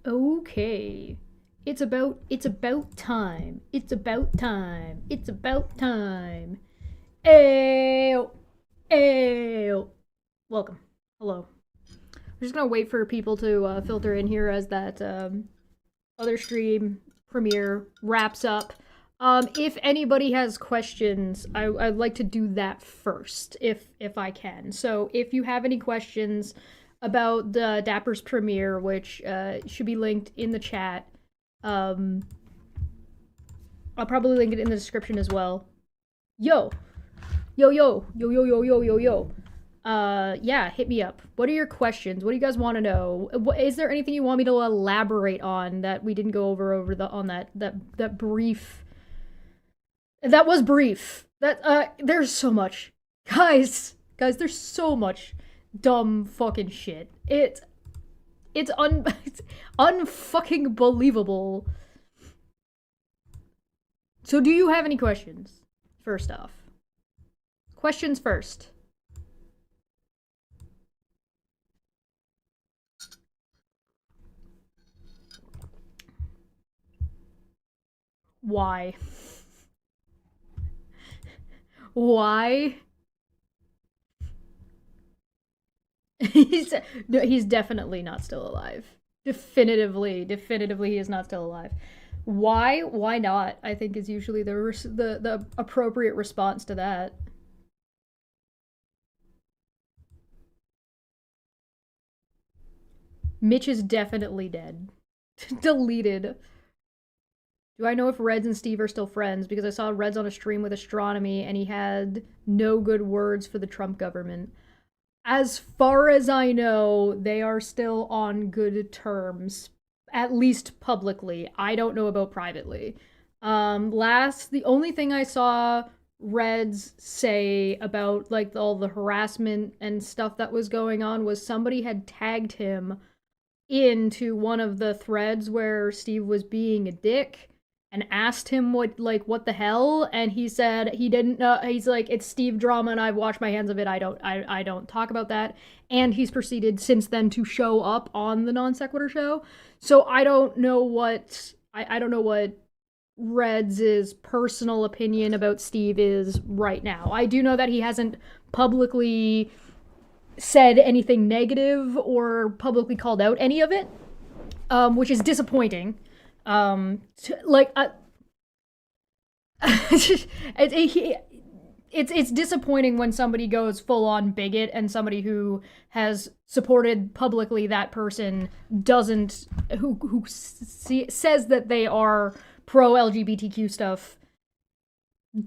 Okay. It's about time. It's about time. It's about time. Ew. Ew. Welcome. Hello. We're just gonna wait for people to filter in here as that other stream premiere wraps up. If anybody has questions, I'd like to do that first, if I can. So if you have any questions about the Dapper's premiere, which should be linked in the chat, um, I'll probably link it in the description as well. Yo, yo, yo, yo, yo, yo, yo, yo, yo. Yeah, hit me up. What are your questions? What do you guys want to know? Is there anything you want me to elaborate on that we didn't go over on that brief? That was brief. There's so much, guys. There's so much dumb fucking shit. It's it's unfucking believable. So, do you have any questions? First off, questions first. Why? Why? he's definitely not still alive. Definitively, he is not still alive. Why? Why not? I think is usually the appropriate response to that. Mitch is definitely dead. Deleted. Do I know if Reds and Steve are still friends? Because I saw Reds on a stream with astronomy and he had no good words for the Trump government. As far as I know, they are still on good terms, at least publicly. I don't know about privately. The only thing I saw Reds say about like all the harassment and stuff that was going on was somebody had tagged him into one of the threads where Steve was being a dick and asked him what the hell, and he said he didn't know. He's like, it's Steve drama and I've washed my hands of it. I don't talk about that. And he's proceeded since then to show up on the Non-Sequitur show. So I don't know what I don't know what Reds' personal opinion about Steve is right now. I do know that he hasn't publicly said anything negative or publicly called out any of it, which is disappointing. Like, it's disappointing when somebody goes full on bigot and somebody who has supported publicly that person doesn't says that they are pro LGBTQ stuff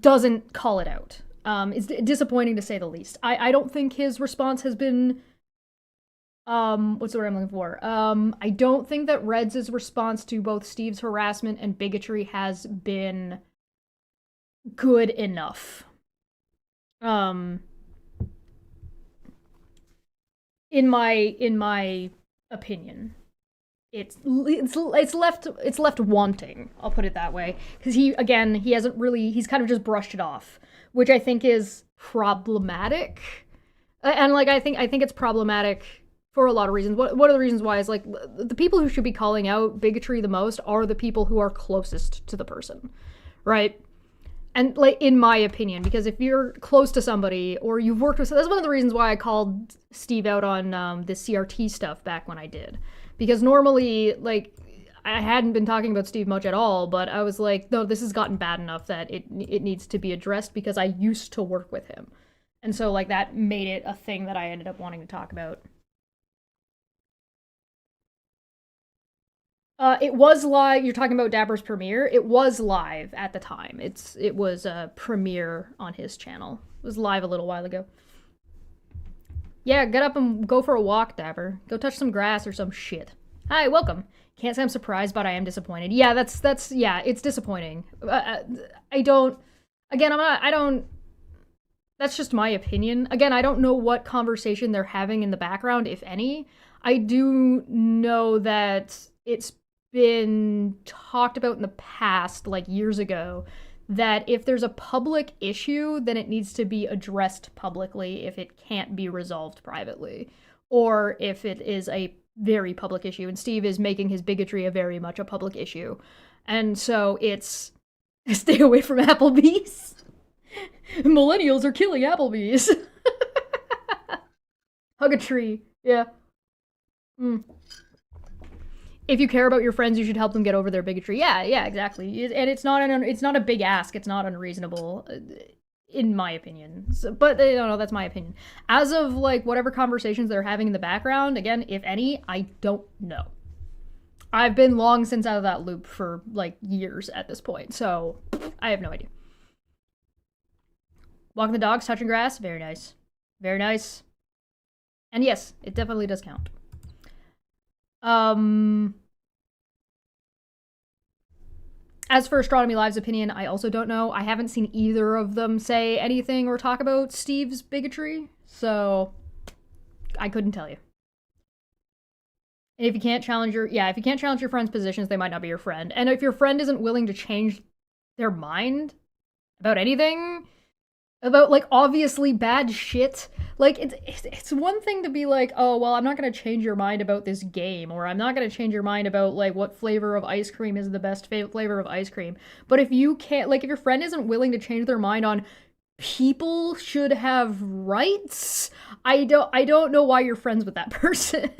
doesn't call it out. It's disappointing to say the least. I don't think his response has been what's the word I'm looking for? I don't think that Reds' response to both Steve's harassment and bigotry has been good enough. In my opinion, it's left wanting. I'll put it that way, because he hasn't really, he's kind of just brushed it off, which I think is problematic. And like I think it's problematic for a lot of reasons. One of the reasons why is like the people who should be calling out bigotry the most are the people who are closest to the person, right? And like in my opinion, because if you're close to somebody or you've worked with, that's one of the reasons why I called Steve out on the CRT stuff back when I did, because normally like I hadn't been talking about Steve much at all, but I was like, no, this has gotten bad enough that it needs to be addressed because I used to work with him, and so like that made it a thing that I ended up wanting to talk about. It was live. You're talking about Dapper's premiere. It was live at the time. It was a premiere on his channel. It was live a little while ago. Yeah, get up and go for a walk, Dapper. Go touch some grass or some shit. Hi, welcome. Can't say I'm surprised, but I am disappointed. Yeah, that's yeah, it's disappointing. I don't. Again, I'm not. I don't. That's just my opinion. Again, I don't know what conversation they're having in the background, if any. I do know that it's been talked about in the past, like years ago, that if there's a public issue, then it needs to be addressed publicly if it can't be resolved privately. Or if it is a very public issue, and Steve is making his bigotry a very much a public issue. And so it's stay away from Applebee's. Millennials are killing Applebee's. Hug a tree. Yeah. If you care about your friends, you should help them get over their bigotry. Yeah, exactly. And it's not a big ask. It's not unreasonable, in my opinion. So, but no, that's my opinion. As of like whatever conversations they're having in the background, again, if any, I don't know. I've been long since out of that loop for like years at this point, so I have no idea. Walking the dogs, touching grass, very nice. Very nice. And yes, it definitely does count. As for Astronomy Live's opinion, I also don't know. I haven't seen either of them say anything or talk about Steve's bigotry, so I couldn't tell you. And if you can't challenge your friend's positions, they might not be your friend. And if your friend isn't willing to change their mind about anything, about like obviously bad shit, like it's one thing to be like, oh well, I'm not gonna change your mind about this game, or I'm not gonna change your mind about like what flavor of ice cream is the best flavor of ice cream. But if you can't, like, if your friend isn't willing to change their mind on people should have rights, I don't know why you're friends with that person.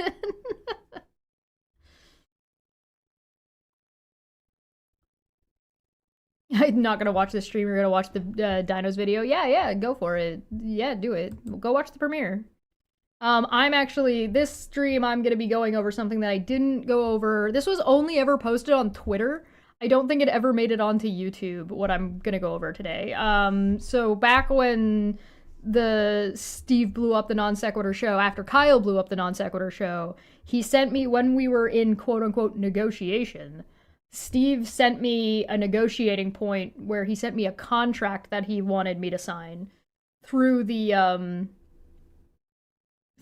I'm not gonna watch the stream. You're gonna watch the Dinos video. Yeah, go for it. Yeah, do it. Go watch the premiere. I'm actually, this stream, I'm gonna be going over something that I didn't go over. This was only ever posted on Twitter. I don't think it ever made it onto YouTube, what I'm gonna go over today. So back when the Steve blew up the Nonsequitur show, after Kyle blew up the Nonsequitur show, he sent me, when we were in quote-unquote negotiation, Steve sent me a negotiating point where he sent me a contract that he wanted me to sign through the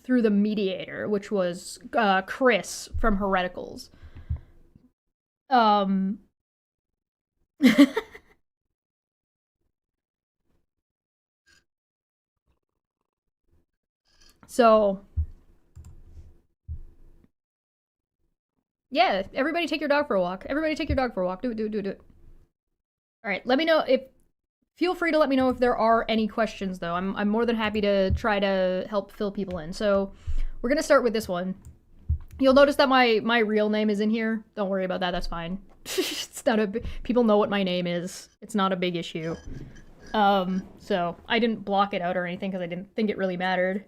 mediator, which was Chris from Hereticals. So yeah, everybody take your dog for a walk. Everybody take your dog for a walk. Do it. All right, let me know if, feel free to let me know if there are any questions though. I'm more than happy to try to help fill people in. So we're gonna start with this one. You'll notice that my real name is in here. Don't worry about that, that's fine. It's not people know what my name is. It's not a big issue. So I didn't block it out or anything because I didn't think it really mattered.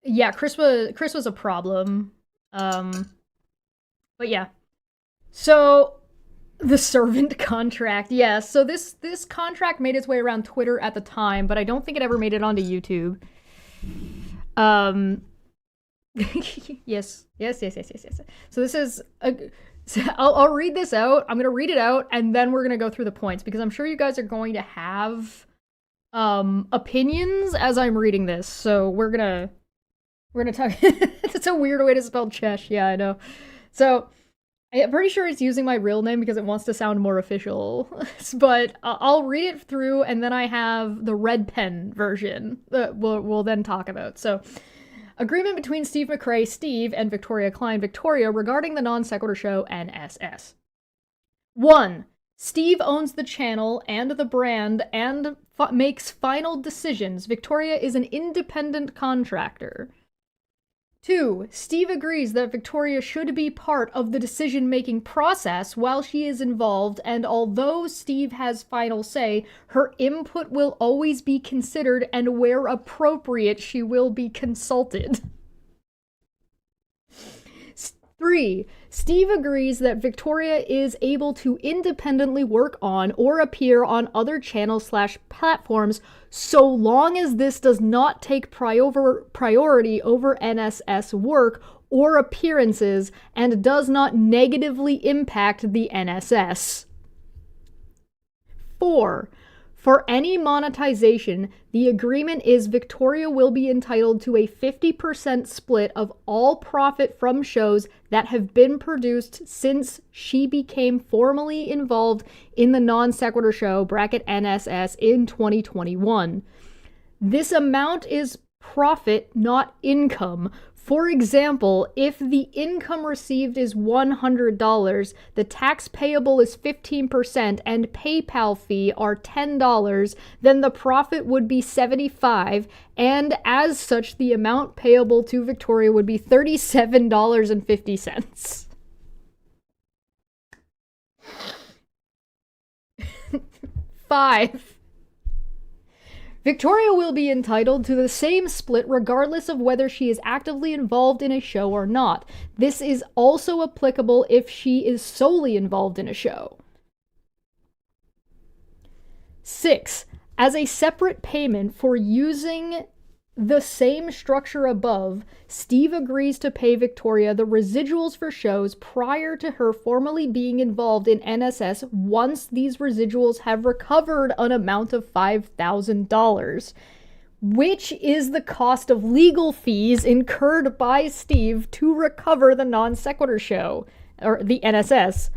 Yeah, Chris was a problem. But yeah. So the servant contract, yeah. So this contract made its way around Twitter at the time, but I don't think it ever made it onto YouTube. Yes. So this is I'll read this out. I'm gonna read it out, and then we're gonna go through the points because I'm sure you guys are going to have opinions as I'm reading this. So we're gonna talk. It's a weird way to spell Chesh. Yeah, I know. So I'm pretty sure it's using my real name because it wants to sound more official. But I'll read it through, and then I have the red pen version that we'll then talk about. So, agreement between Steve McRae, Steve, and Victoria Klein, Victoria, regarding the Non-Sequitur Show NSS. 1. Steve owns the channel and the brand and makes final decisions. Victoria is an independent contractor. 2. Steve agrees that Victoria should be part of the decision-making process while she is involved, and although Steve has final say, her input will always be considered, and where appropriate, she will be consulted. 3. Steve agrees that Victoria is able to independently work on or appear on other channels/platforms so long as this does not take priority over NSS work or appearances and does not negatively impact the NSS. 4. For any monetization, the agreement is Victoria will be entitled to a 50% split of all profit from shows that have been produced since she became formally involved in the Non-Sequitur Show (NSS) in 2021. This amount is profit, not income. For example, if the income received is $100, the tax payable is 15% and PayPal fee are $10, then the profit would be $75, and as such, the amount payable to Victoria would be $37.50. 5. Victoria will be entitled to the same split regardless of whether she is actively involved in a show or not. This is also applicable if she is solely involved in a show. 6. As a separate payment for using the same structure above, Steve agrees to pay Victoria the residuals for shows prior to her formally being involved in NSS once these residuals have recovered an amount of $5,000, which is the cost of legal fees incurred by Steve to recover the Non-Sequitur show, or the NSS.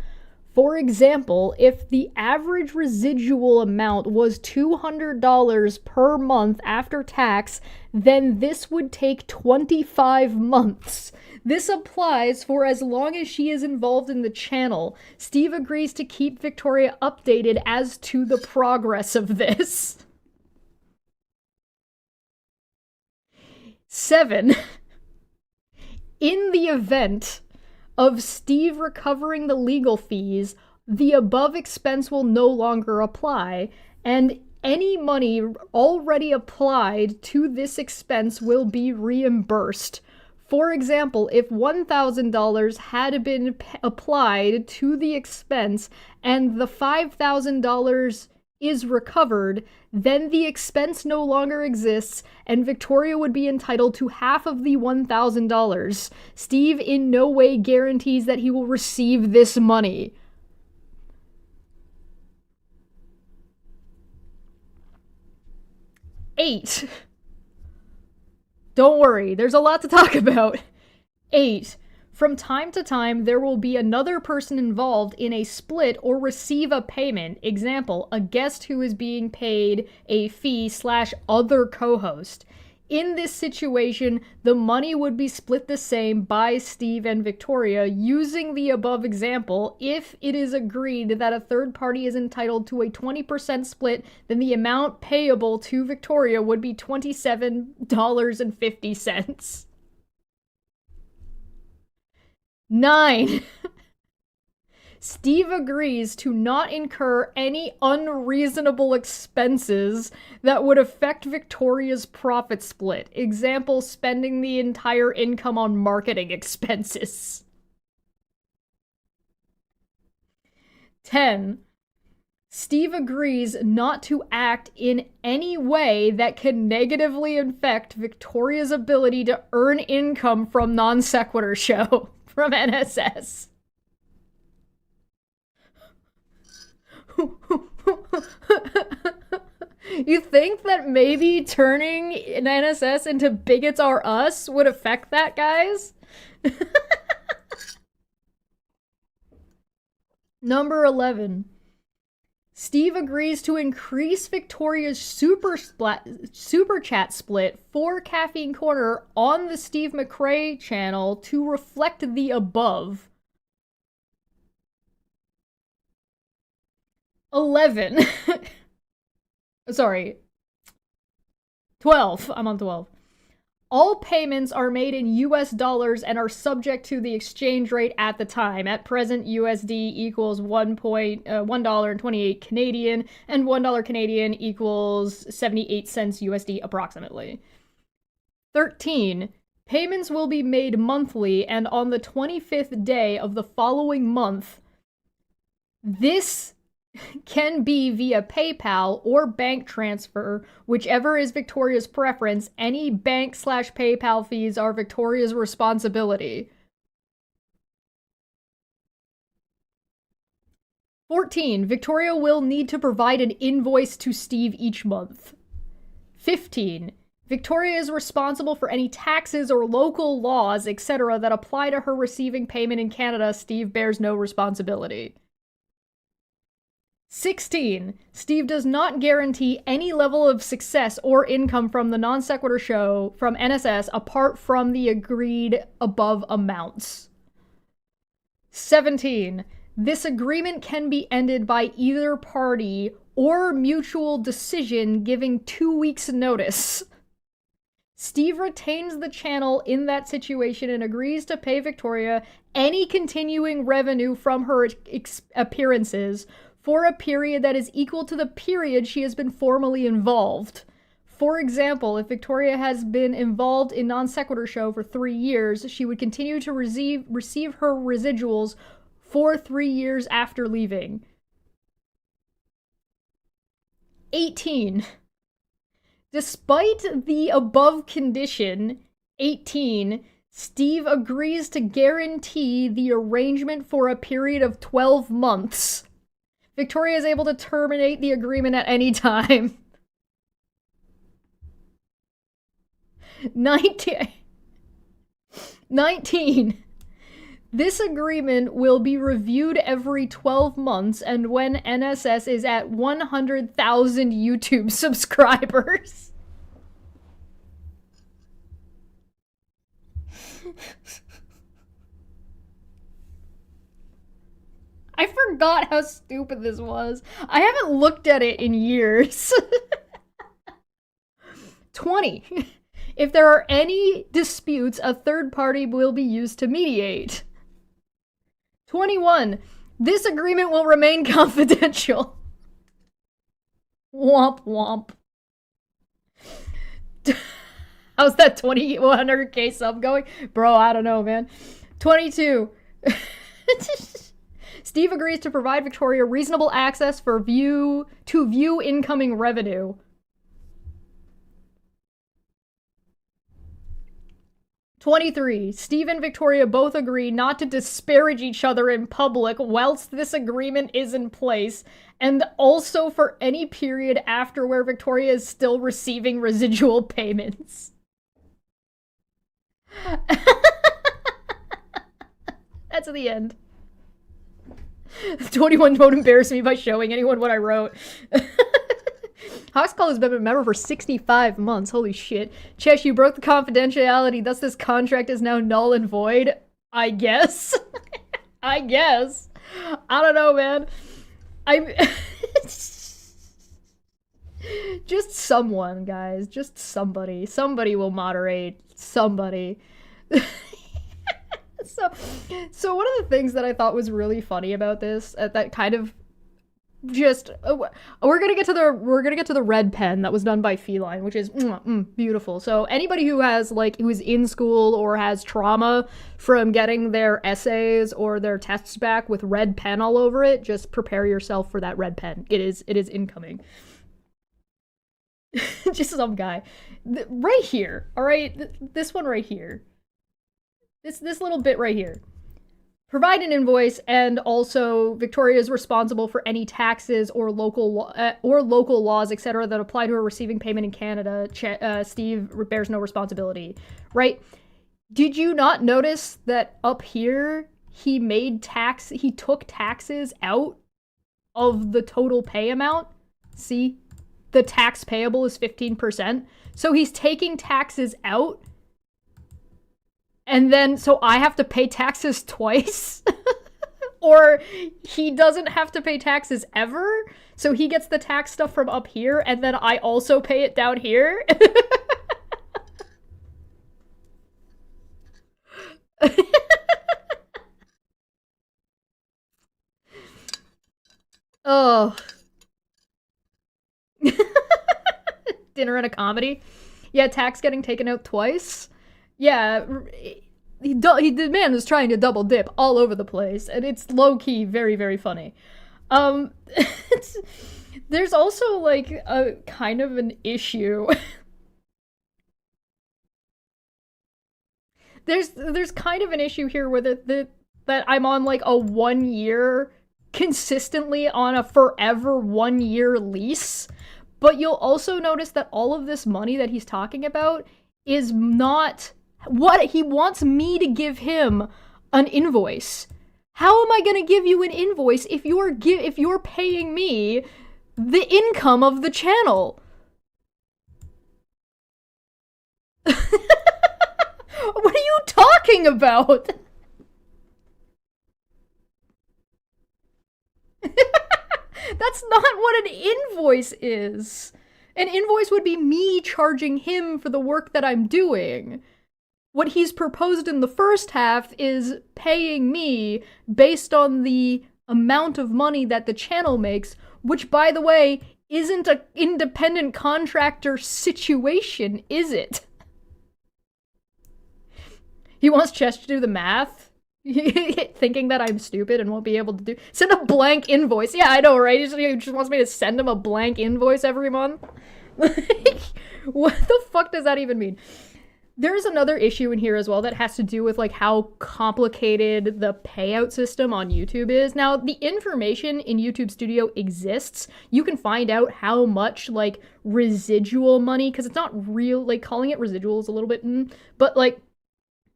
For example, if the average residual amount was $200 per month after tax, then this would take 25 months. This applies for as long as she is involved in the channel. Steve agrees to keep Victoria updated as to the progress of this. 7. In the event of Steve recovering the legal fees, the above expense will no longer apply, and any money already applied to this expense will be reimbursed. For example, if $1,000 had been applied to the expense and the $5,000 is recovered, then the expense no longer exists and Victoria would be entitled to half of the $1,000. Steve in no way guarantees that he will receive this money. 8. Don't worry, there's a lot to talk about. 8. From time to time, there will be another person involved in a split or receive a payment. Example, a guest who is being paid a fee / other co-host. In this situation, the money would be split the same by Steve and Victoria using the above example. If it is agreed that a third party is entitled to a 20% split, then the amount payable to Victoria would be $27.50. 9. Steve agrees to not incur any unreasonable expenses that would affect Victoria's profit split. Example, spending the entire income on marketing expenses. 10. Steve agrees not to act in any way that can negatively affect Victoria's ability to earn income from Non-Sequitur show from NSS. You think that maybe turning an NSS into Bigots Are Us would affect that, guys? Number 11. Steve agrees to increase Victoria's super chat split for Caffeine Corner on the Steve McRae channel to reflect the above. 11. Sorry. 12. I'm on 12. All payments are made in US dollars and are subject to the exchange rate at the time. At present, USD equals $1.28 Canadian, and $1 Canadian equals 78 cents USD approximately. 13. Payments will be made monthly and on the 25th day of the following month. This can be via PayPal or bank transfer, whichever is Victoria's preference. Any bank / PayPal fees are Victoria's responsibility. 14. Victoria will need to provide an invoice to Steve each month. 15. Victoria is responsible for any taxes or local laws, etc. that apply to her receiving payment in Canada. Steve bears no responsibility. 16. Steve does not guarantee any level of success or income from the Non-Sequitur show from NSS apart from the agreed above amounts. 17. This agreement can be ended by either party or mutual decision giving 2 weeks' notice. Steve retains the channel in that situation and agrees to pay Victoria any continuing revenue from her appearances for a period that is equal to the period she has been formally involved. For example, if Victoria has been involved in Non-Sequitur show for 3 years, she would continue to receive her residuals for 3 years after leaving. 18. Despite the above condition, 18, Steve agrees to guarantee the arrangement for a period of 12 months. Victoria is able to terminate the agreement at any time. 19. This agreement will be reviewed every 12 months and when NSS is at 100,000 YouTube subscribers. I forgot how stupid this was. I haven't looked at it in years. 20. If there are any disputes, a third party will be used to mediate. 21. This agreement will remain confidential. Womp womp. How's that 100k sub going? Bro, I don't know, man. 22. Steve agrees to provide Victoria reasonable access to view incoming revenue. 23. Steve and Victoria both agree not to disparage each other in public whilst this agreement is in place, and also for any period after where Victoria is still receiving residual payments. That's the end. 21 don't embarrass me by showing anyone what I wrote. Hawkscall has been a member for 65 months. Holy shit. Chesh, you broke the confidentiality, thus this contract is now null and void. I guess. I guess. I don't know, man. I'm... Just someone, guys. Just somebody. Somebody will moderate. Somebody. So one of the things that I thought was really funny about this, that kind of just we're gonna get to the red pen that was done by Feline, which is beautiful. So anybody who has who is in school or has trauma from getting their essays or their tests back with red pen all over it, just prepare yourself for that red pen. It is incoming. Just some guy right here. All right, this one right here. This little bit right here. Provide an invoice, and also Victoria is responsible for any taxes or local laws, etc., that apply to her receiving payment in Canada. Steve bears no responsibility, right? Did you not notice that up here he took taxes out of the total pay amount? See, the tax payable is 15%, so he's taking taxes out. And then, so I have to pay taxes twice? Or he doesn't have to pay taxes ever? So he gets the tax stuff from up here, and then I also pay it down here? Oh. Dinner and a comedy? Yeah, tax getting taken out twice? Yeah, the man was trying to double dip all over the place, and it's low-key very, very funny. There's also, a kind of an issue. There's kind of an issue here where that I'm on, a 1 year, consistently on a forever 1 year lease, but you'll also notice that all of this money that he's talking about is not... What he wants me to give him an invoice. How am I gonna give you an invoice if you're paying me the income of the channel? What are you talking about? That's not what an invoice is. An invoice would be me charging him for the work that I'm doing. What he's proposed in the first half is paying me based on the amount of money that the channel makes, which, by the way, isn't an independent contractor situation, is it? He wants Chesh to do the math, thinking that I'm stupid and won't be able to do. Send a blank invoice. Yeah, I know, right? He just wants me to send him a blank invoice every month. What the fuck does that even mean? There's another issue in here as well that has to do with like how complicated the payout system on YouTube is. Now, the information in YouTube Studio exists. You can find out how much like residual money, because it's not real, like calling it residual is a little bit, but like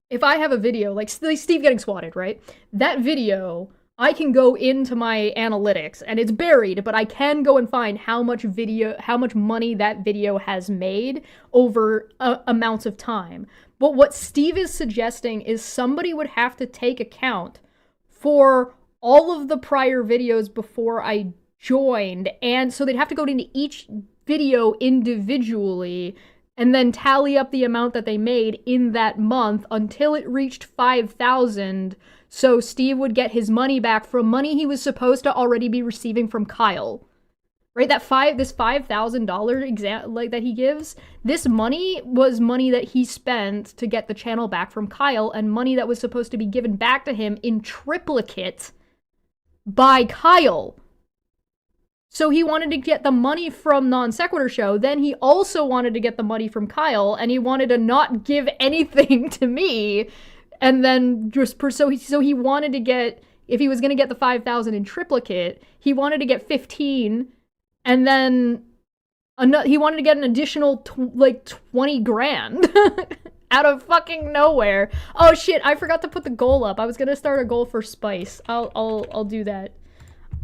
if I have a video, like Steve getting swatted, right? That video, I can go into my analytics and it's buried, but I can go and find how much money that video has made over amounts of time. But what Steve is suggesting is somebody would have to take account for all of the prior videos before I joined. And so they'd have to go into each video individually and then tally up the amount that they made in that month until it reached 5,000. So Steve would get his money back from money he was supposed to already be receiving from Kyle. Right? This $5,000 exam like that he gives, this money was money that he spent to get the channel back from Kyle, and money that was supposed to be given back to him in triplicate by Kyle. So he wanted to get the money from Nonsequitur Show, then he also wanted to get the money from Kyle, and he wanted to not give anything to me. And then so he wanted to get, if he was going to get the 5,000 in triplicate, he wanted to get 15, and then he wanted to get an additional 20 grand out of fucking nowhere. Oh shit, I forgot to put the goal up. I was going to start a goal for Spice. I'll do that.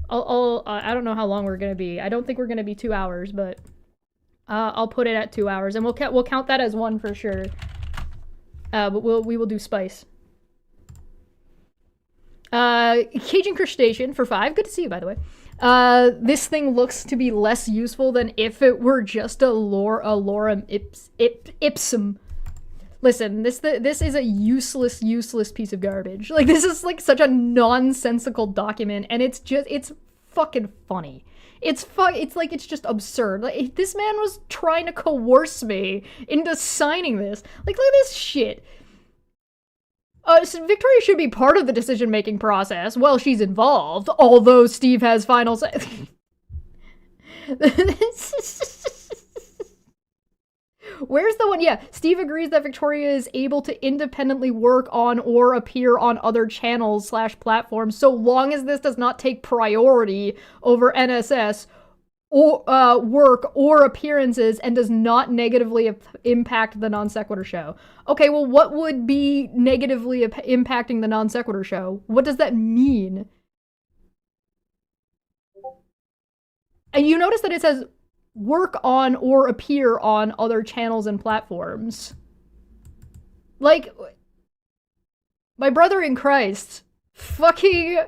I don't know how long we're going to be. I don't think we're going to be 2 hours, but I'll put it at 2 hours, and we'll count that as one for sure. But we will do Spice. Cajun Crustacean for 5. Good to see you, by the way. This thing looks to be less useful than if it were just a lorem ipsum. Listen, this is a useless piece of garbage. Like, this is like such a nonsensical document, and it's fucking funny. It's just absurd. Like, this man was trying to coerce me into signing this. Like, look at this shit. So Victoria should be part of the decision-making process. Well, she's involved, although Steve has final say. Where's the one? Yeah, Steve agrees that Victoria is able to independently work on or appear on other channels / platforms so long as this does not take priority over NSS or work or appearances and does not negatively impact the Nonsequitur Show. Okay, well, what would be negatively impacting the Nonsequitur Show? What does that mean? And you notice that it says work on or appear on other channels and platforms. Like, my brother in Christ, fucking,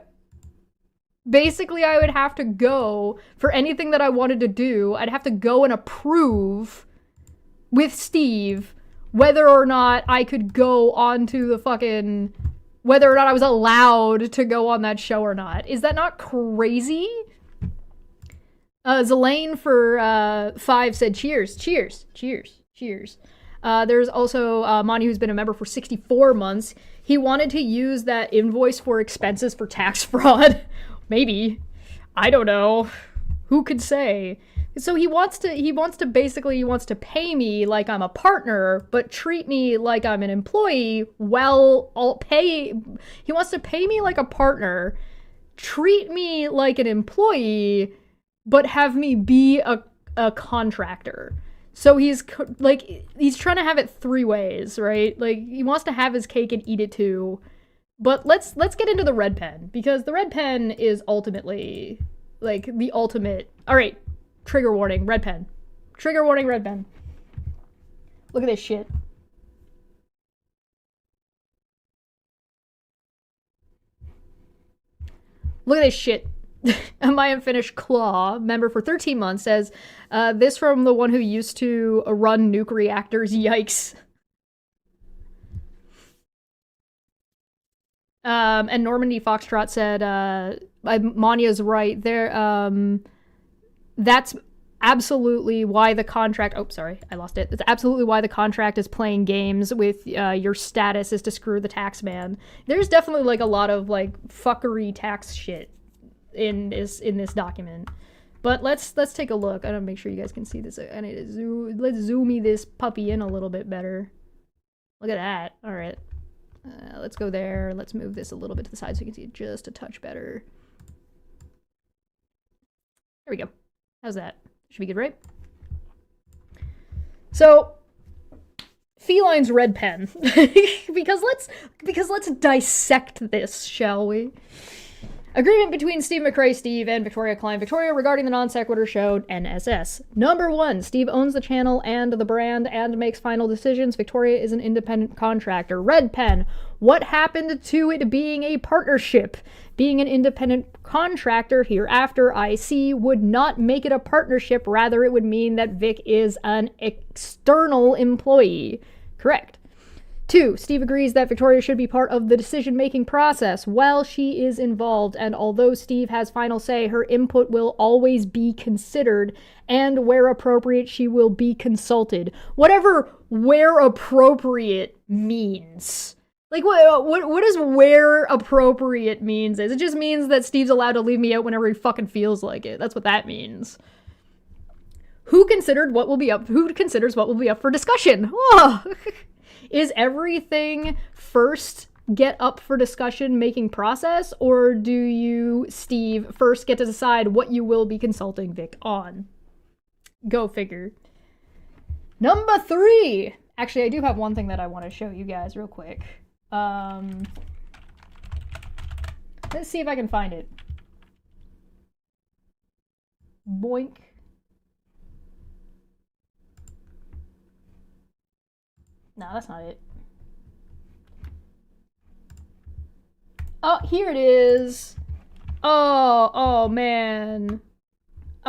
basically I would have to go, for anything that I wanted to do, I'd have to go and approve with Steve whether or not I could go onto the fucking, whether or not I was allowed to go on that show or not. Is that not crazy? Zelane for 5 said cheers. Cheers. Cheers. Cheers. There's also Monty, who's been a member for 64 months. He wanted to use that invoice for expenses for tax fraud. Maybe. I don't know. Who could say? So he wants to pay me like I'm a partner, but treat me like I'm an employee. Well, he wants to pay me like a partner, treat me like an employee, but have me be a contractor. So he's trying to have it 3 ways, right? Like, he wants to have his cake and eat it too. But let's get into the red pen, because the red pen is ultimately like the ultimate. All right, trigger warning, red pen. Trigger warning, red pen. Look at this shit. Look at this shit. My Unfinished Claw, member for 13 months, says, this from the one who used to run nuke reactors. Yikes. And Normandy Foxtrot said, Manya's right. That's absolutely why the contract... Oh, sorry, I lost it. That's absolutely why the contract is playing games with your status is to screw the tax man. There's definitely, like, a lot of, like, fuckery tax shit in this document. But let's take a look. I don't make sure you guys can see this. I need to zoom... Let's zoomy this puppy in a little bit better. Look at that. All right. Let's go there. Let's move this a little bit to the side so you can see it just a touch better. There we go. How's that? Should be good, right? So, Feline's red pen. because let's dissect this, shall we? Agreement between Steve McRae, Steve, and Victoria Klein Victoria regarding the Non-Sequitur show NSS. Number 1, Steve owns the channel and the brand and makes final decisions. Victoria is an independent contractor. Red pen. What happened to it being a partnership? Being an independent contractor hereafter, I see, would not make it a partnership. Rather, it would mean that Vic is an external employee. Correct. 2, Steve agrees that Victoria should be part of the decision-making process while she is involved, and although Steve has final say, her input will always be considered, and where appropriate, she will be consulted. Whatever where appropriate means. Like, what does where appropriate means? It just means that Steve's allowed to leave me out whenever he fucking feels like it. That's what that means. Who considers what will be up for discussion? Oh. Is everything first get up for discussion making process, or do you, Steve, first get to decide what you will be consulting Vic on? Go figure. Number 3. Actually, I do have one thing that I want to show you guys real quick. Let's see if I can find it. Boink. No, that's not it. Oh, here it is. Oh man.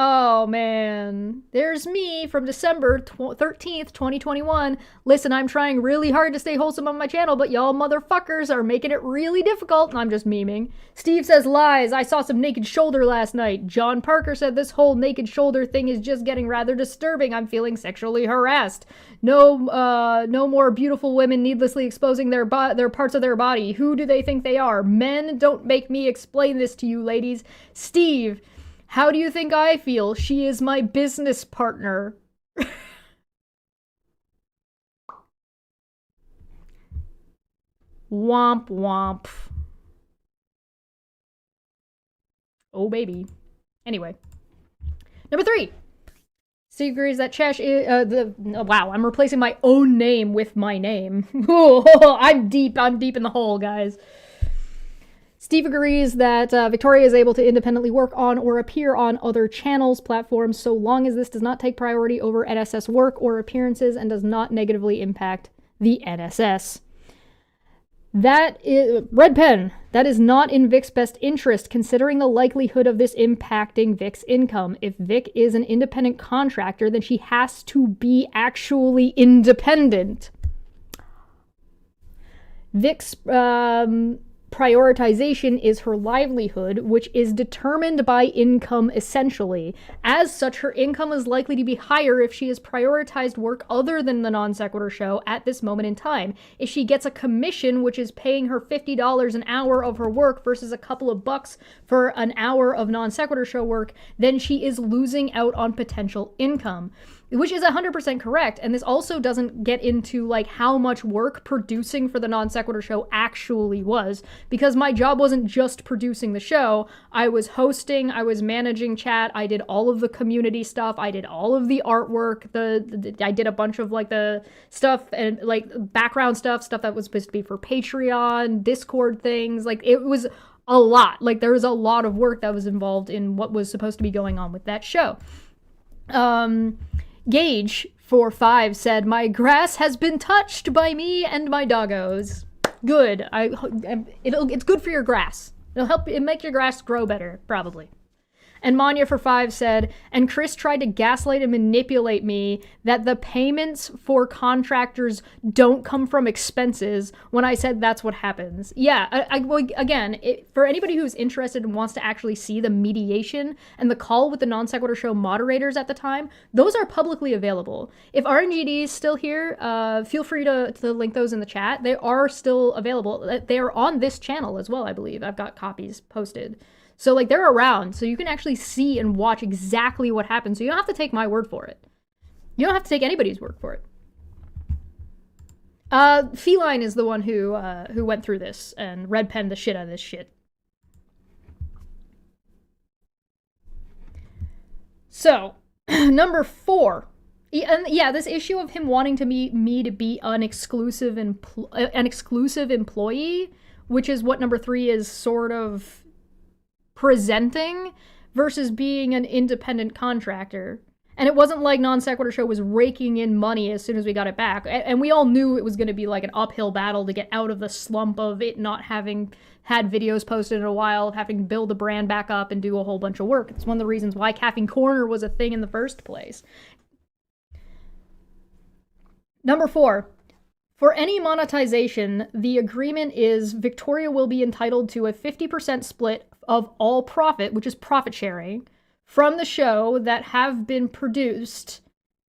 Oh, man. There's me from December 13th, 2021. Listen, I'm trying really hard to stay wholesome on my channel, but y'all motherfuckers are making it really difficult. I'm just memeing. Steve says lies. I saw some naked shoulder last night. John Parker said this whole naked shoulder thing is just getting rather disturbing. I'm feeling sexually harassed. No more beautiful women needlessly exposing their parts of their body. Who do they think they are? Men? Don't make me explain this to you, ladies. Steve, how do you think I feel? She is my business partner. Womp womp. Oh, baby. Anyway. Number 3. Steve agrees that Chesh is, wow, I'm replacing my own name with my name. I'm deep in the hole, guys. Steve agrees that Victoria is able to independently work on or appear on other channels, platforms, so long as this does not take priority over NSS work or appearances and does not negatively impact the NSS. That is, red pen, that is not in Vic's best interest, considering the likelihood of this impacting Vic's income. If Vic is an independent contractor, then she has to be actually independent. Vic's prioritization is her livelihood, which is determined by income essentially. As such, her income is likely to be higher if she has prioritized work other than the Non-Sequitur show at this moment in time. If she gets a commission, which is paying her $50 an hour of her work versus a couple of bucks for an hour of Non-Sequitur show work, then she is losing out on potential income. which is 100% correct. And this also doesn't get into like how much work producing for the Non Sequitur show actually was, because my job wasn't just producing the show. I was hosting, I was managing chat, I did all of the community stuff, I did all of the artwork, I did a bunch of like the stuff and like background stuff that was supposed to be for Patreon, Discord things. Like it was a lot. Like there was a lot of work that was involved in what was supposed to be going on with that show. Gage for 5 said, "My grass has been touched by me and my doggos." Good. It's good for your grass. It'll make your grass grow better, probably. And Manya for 5 said, "And Chris tried to gaslight and manipulate me that the payments for contractors don't come from expenses when I said that's what happens." Yeah, again, for anybody who's interested and wants to actually see the mediation and the call with the Non Sequitur show moderators at the time, those are publicly available. If RNGD is still here, feel free to link those in the chat. They are still available. They are on this channel as well, I believe. I've got copies posted. So, like, they're around, so you can actually see and watch exactly what happened. So you don't have to take my word for it. You don't have to take anybody's word for it. Feline is the one who went through this and red penned the shit out of this shit. So, number 4. And yeah, this issue of him wanting me to be an exclusive employee, which is what number 3 is sort of presenting, versus being an independent contractor. And it wasn't like Non Sequitur show was raking in money as soon as we got it back. And we all knew it was going to be like an uphill battle to get out of the slump of it not having had videos posted in a while, having to build the brand back up and do a whole bunch of work. It's one of the reasons why Caffeine Corner was a thing in the first place. Number 4. For any monetization, the agreement is Victoria will be entitled to a 50% split of all profit, which is profit sharing, from the show that have been produced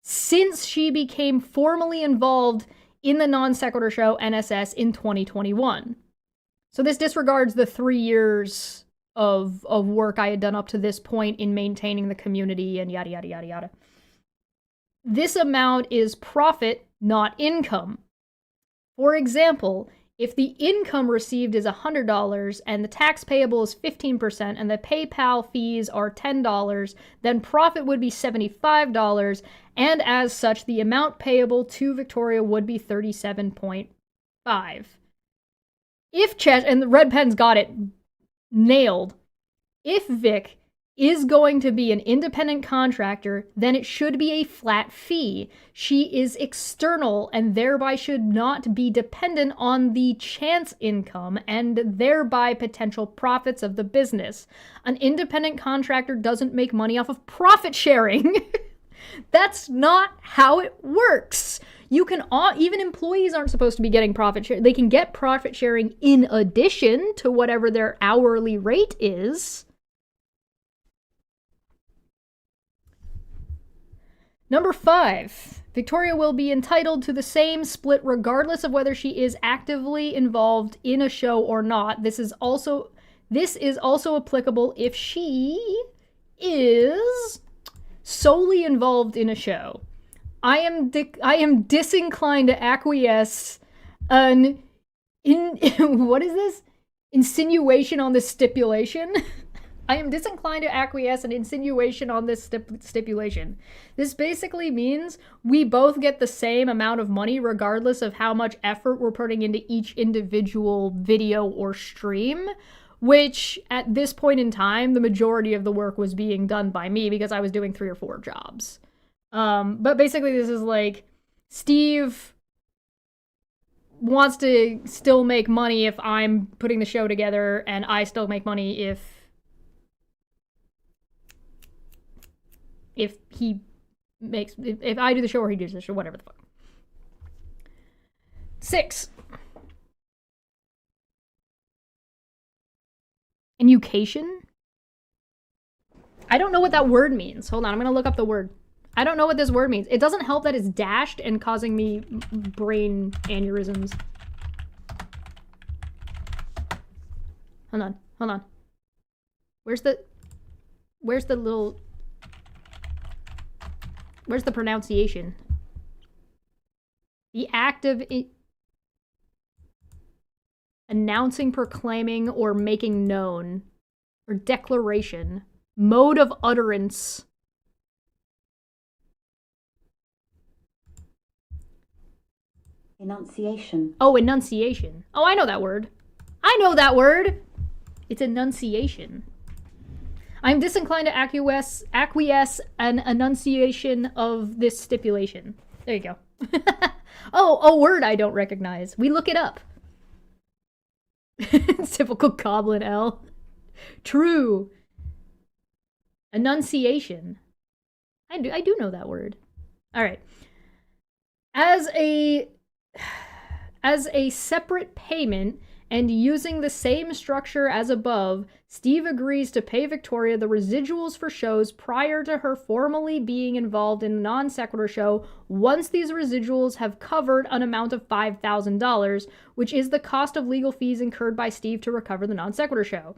since she became formally involved in the Non Sequitur show NSS in 2021. So this disregards the 3 years of work I had done up to this point in maintaining the community and yada, yada, yada, yada. This amount is profit, not income. For example, if the income received is $100 and the tax payable is 15% and the PayPal fees are $10, then profit would be $75, and as such, the amount payable to Victoria would be $37.5. If Chesh, and the red pen's got it nailed, if Vic is going to be an independent contractor, then it should be a flat fee. She is external and thereby should not be dependent on the chance income and thereby potential profits of the business. An independent contractor doesn't make money off of profit sharing. That's not how it works. You can even employees aren't supposed to be getting profit share. They can get profit sharing in addition to whatever their hourly rate is. Number 5, Victoria will be entitled to the same split regardless of whether she is actively involved in a show or not. This is also applicable if she is solely involved in a show. I am disinclined to acquiesce what is this? Insinuation on this stipulation? I am disinclined to acquiesce an insinuation on this stipulation. This basically means we both get the same amount of money regardless of how much effort we're putting into each individual video or stream, which at this point in time, the majority of the work was being done by me because I was doing 3 or 4 jobs. But basically this is like, Steve wants to still make money if I'm putting the show together, and I still make money if I do the show or he does the show, whatever the fuck. 6. Education? I don't know what that word means. Hold on, I'm gonna look up the word. I don't know what this word means. It doesn't help that it's dashed and causing me brain aneurysms. Hold on. Where's the little... Where's the pronunciation? The act of announcing, proclaiming, or making known. Or declaration. Mode of utterance. Enunciation. Oh, enunciation. Oh, I know that word. I know that word! It's enunciation. I'm disinclined to acquiesce an enunciation of this stipulation. There you go. Oh, a word I don't recognize. We look it up. Typical Goblin L. True. Enunciation. I do know that word. All right. As a separate payment and using the same structure as above, Steve agrees to pay Victoria the residuals for shows prior to her formally being involved in a non-sequitur show once these residuals have covered an amount of $5,000, which is the cost of legal fees incurred by Steve to recover the non-sequitur show.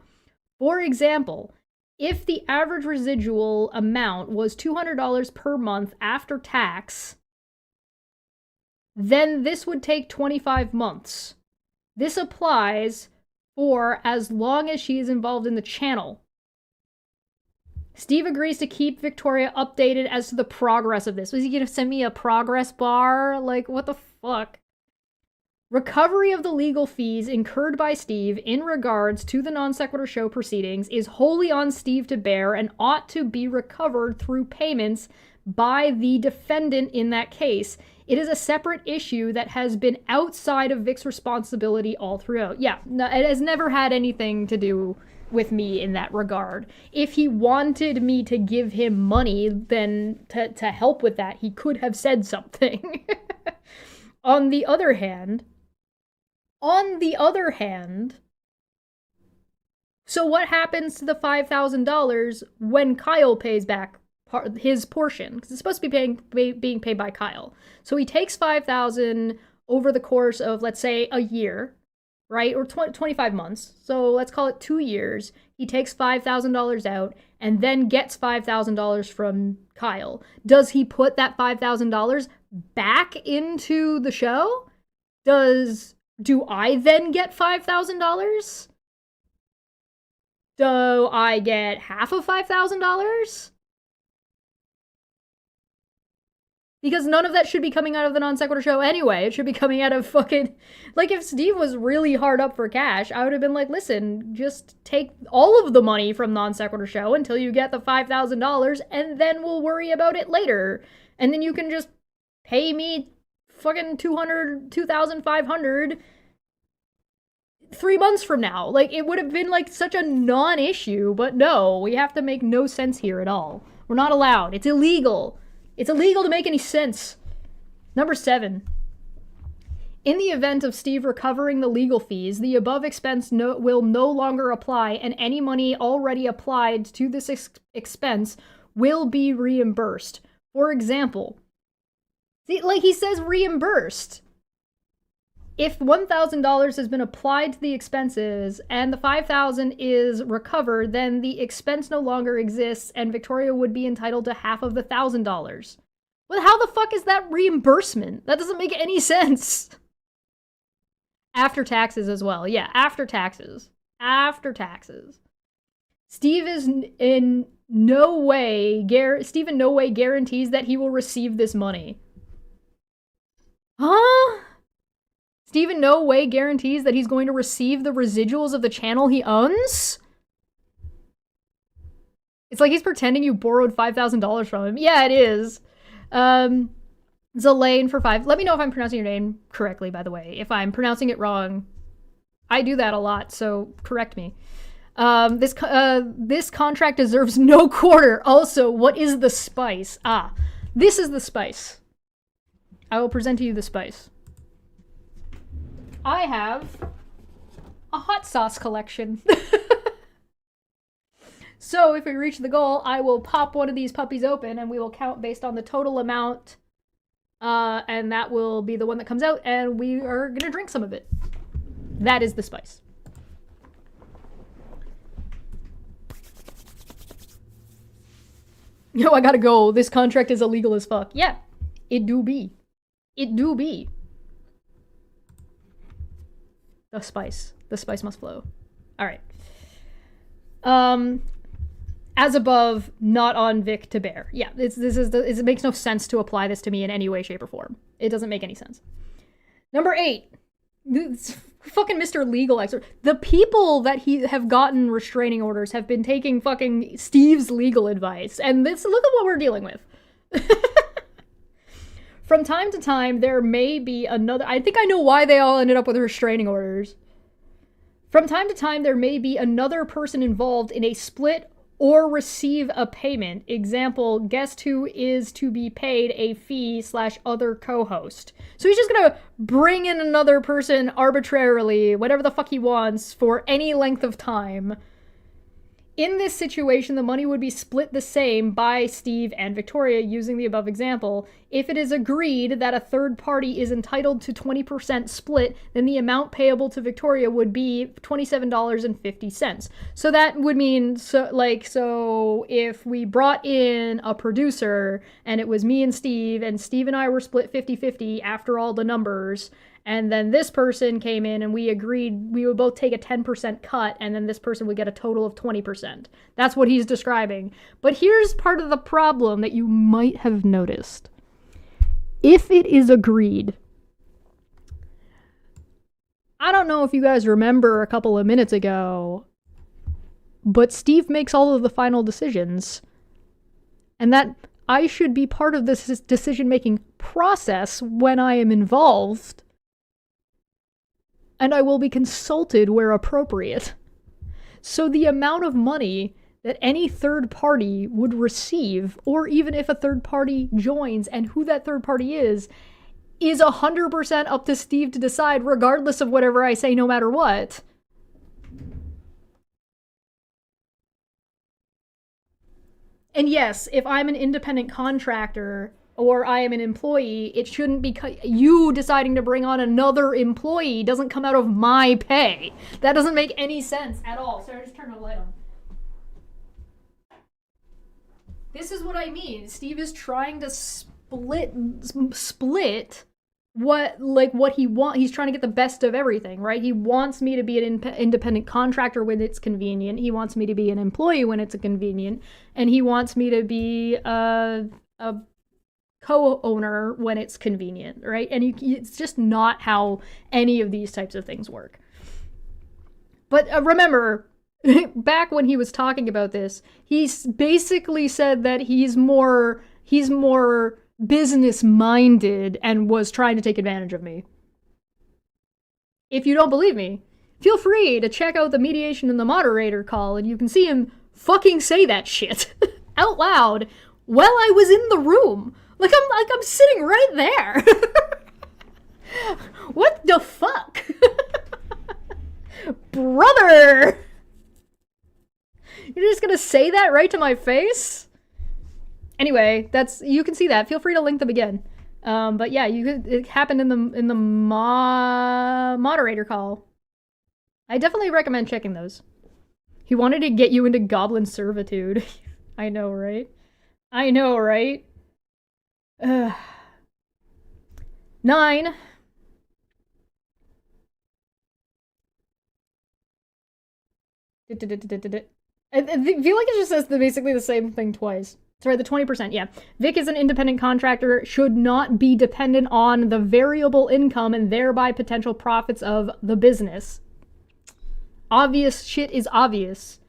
For example, if the average residual amount was $200 per month after tax, then this would take 25 months. This applies for as long as she is involved in the channel. Steve agrees to keep Victoria updated as to the progress of this. Was he going to send me a progress bar? Like, what the fuck? Recovery of the legal fees incurred by Steve in regards to the non-sequitur show proceedings is wholly on Steve to bear and ought to be recovered through payments by the defendant in that case. It is a separate issue that has been outside of Vic's responsibility all throughout. Yeah, no, it has never had anything to do with me in that regard. If he wanted me to give him money, then to help with that, he could have said something. On the other hand, so what happens to the $5,000 when Kyle pays back his portion? Because it's supposed to be being paid by Kyle. So he takes $5,000 over the course of, let's say, a year, right? Or 25 months. So let's call it 2 years. He takes $5,000 out and then gets $5,000 from Kyle. Does he put that $5,000 back into the show? Do I then get $5,000? Do I get half of $5,000? Because none of that should be coming out of the non-sequitur show anyway. It should be coming out of fucking... Like, if Steve was really hard up for cash, I would have been like, listen, just take all of the money from non-sequitur show until you get the $5,000, and then we'll worry about it later. And then you can just pay me fucking $2,500 3 months from now. Like, it would have been, like, such a non-issue, but no, we have to make no sense here at all. We're not allowed. It's illegal. It's illegal to make any sense. Number 7. In the event of Steve recovering the legal fees, the above expense will no longer apply, and any money already applied to this expense will be reimbursed. For example, see, like he says reimbursed. If $1,000 has been applied to the expenses and the $5,000 is recovered, then the expense no longer exists and Victoria would be entitled to half of the $1,000. Well, how the fuck is that reimbursement? That doesn't make any sense. After taxes as well. Yeah, after taxes. After taxes. Steve in no way guarantees that he will receive this money. Huh? Steve in no way guarantees that he's going to receive the residuals of the channel he owns? It's like he's pretending you borrowed $5,000 from him. Yeah, it is. Zelaine for 5. Let me know if I'm pronouncing your name correctly, by the way. If I'm pronouncing it wrong, I do that a lot, so correct me. This contract deserves no quarter. Also, what is the spice? Ah, this is the spice. I will present to you the spice. I have a hot sauce collection. So if we reach the goal, I will pop one of these puppies open and we will count based on the total amount. And that will be the one that comes out and we are going to drink some of it. That is the spice. Yo, I gotta go. This contract is illegal as fuck. Yeah, it do be. It do be. The spice. The spice must flow. Alright. As above, not on Vic to bear. Yeah, it makes no sense to apply this to me in any way, shape, or form. It doesn't make any sense. Number 8. It's fucking Mr. Legal Expert. The people that have gotten restraining orders have been taking fucking Steve's legal advice. And look at what we're dealing with. From time to time, there may be another... I think I know why they all ended up with restraining orders. From time to time, there may be another person involved in a split or receive a payment. Example, guest who is to be paid a fee / other co-host. So he's just gonna bring in another person arbitrarily, whatever the fuck he wants, for any length of time. In this situation, the money would be split the same by Steve and Victoria using the above example. If it is agreed that a third party is entitled to 20% split, then the amount payable to Victoria would be $27.50. So that would mean, so if we brought in a producer and it was me and Steve and I were split 50-50 after all the numbers, and then this person came in and we agreed we would both take a 10% cut, and then this person would get a total of 20%. That's what he's describing. But here's part of the problem that you might have noticed. If it is agreed, I don't know if you guys remember a couple of minutes ago, but Steve makes all of the final decisions, and that I should be part of this decision-making process when I am involved, and I will be consulted where appropriate. So the amount of money that any third party would receive, or even if a third party joins and who that third party is 100% up to Steve to decide, regardless of whatever I say, no matter what. And yes, if I'm an independent contractor or I am an employee, it shouldn't be you deciding to bring on another employee doesn't come out of my pay. That doesn't make any sense at all. Sorry, I just turned the light on. This is what I mean. Steve is trying to split what he wants. He's trying to get the best of everything, right? He wants me to be an independent contractor when it's convenient. He wants me to be an employee when it's convenient. And he wants me to be a co-owner when it's convenient, right? And it's just not how any of these types of things work. But remember, back when he was talking about this, he basically said that he's more business-minded and was trying to take advantage of me. If you don't believe me, feel free to check out the mediation and the moderator call, and you can see him fucking say that shit out loud while I was in the room. I'm sitting right there. What the fuck? Brother! You're just gonna say that right to my face? Anyway, you can see that. Feel free to link them again. But yeah, it happened in the moderator call. I definitely recommend checking those. He wanted to get you into goblin servitude. I know, right? I know, right? 9. I feel like it just says basically the same thing twice. Sorry, the 20%, yeah. Vic is an independent contractor, should not be dependent on the variable income and thereby potential profits of the business. Obvious shit is obvious.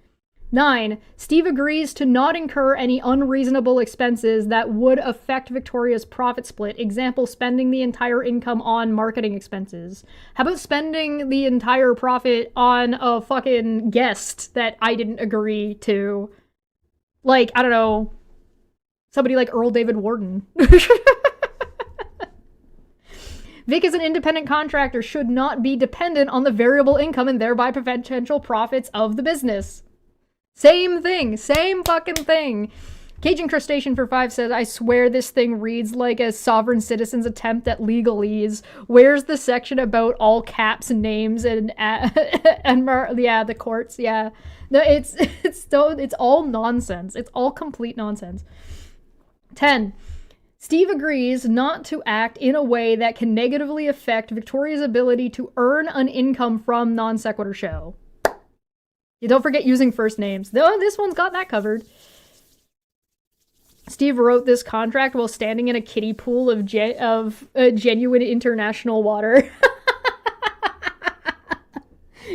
9. Steve agrees to not incur any unreasonable expenses that would affect Victoria's profit split. Example, spending the entire income on marketing expenses. How about spending the entire profit on a fucking guest that I didn't agree to? Like, I don't know, somebody like Earl David Warden. Vic is an independent contractor, should not be dependent on the variable income and thereby potential profits of the business. Same thing. Same fucking thing. Cajun Crustacean for 5 says, I swear this thing reads like a sovereign citizen's attempt at legalese. Where's the section about all caps and names and the courts? Yeah. No, it's all nonsense. It's all complete nonsense. 10. Steve agrees not to act in a way that can negatively affect Victoria's ability to earn an income from Non Sequitur Show. You don't forget using first names. No, this one's got that covered. Steve wrote this contract while standing in a kiddie pool of genuine international water.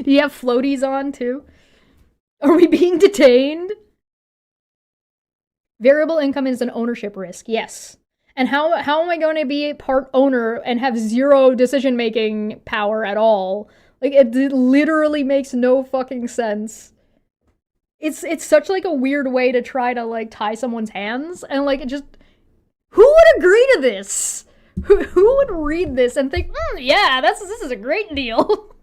Do you have floaties on, too? Are we being detained? Variable income is an ownership risk, yes. And how am I going to be a part owner and have zero decision-making power at all? Like, it literally makes no fucking sense. It's such, like, a weird way to try to, like, tie someone's hands. And, like, it just... Who would agree to this? Who would read this and think, yeah, this is a great deal?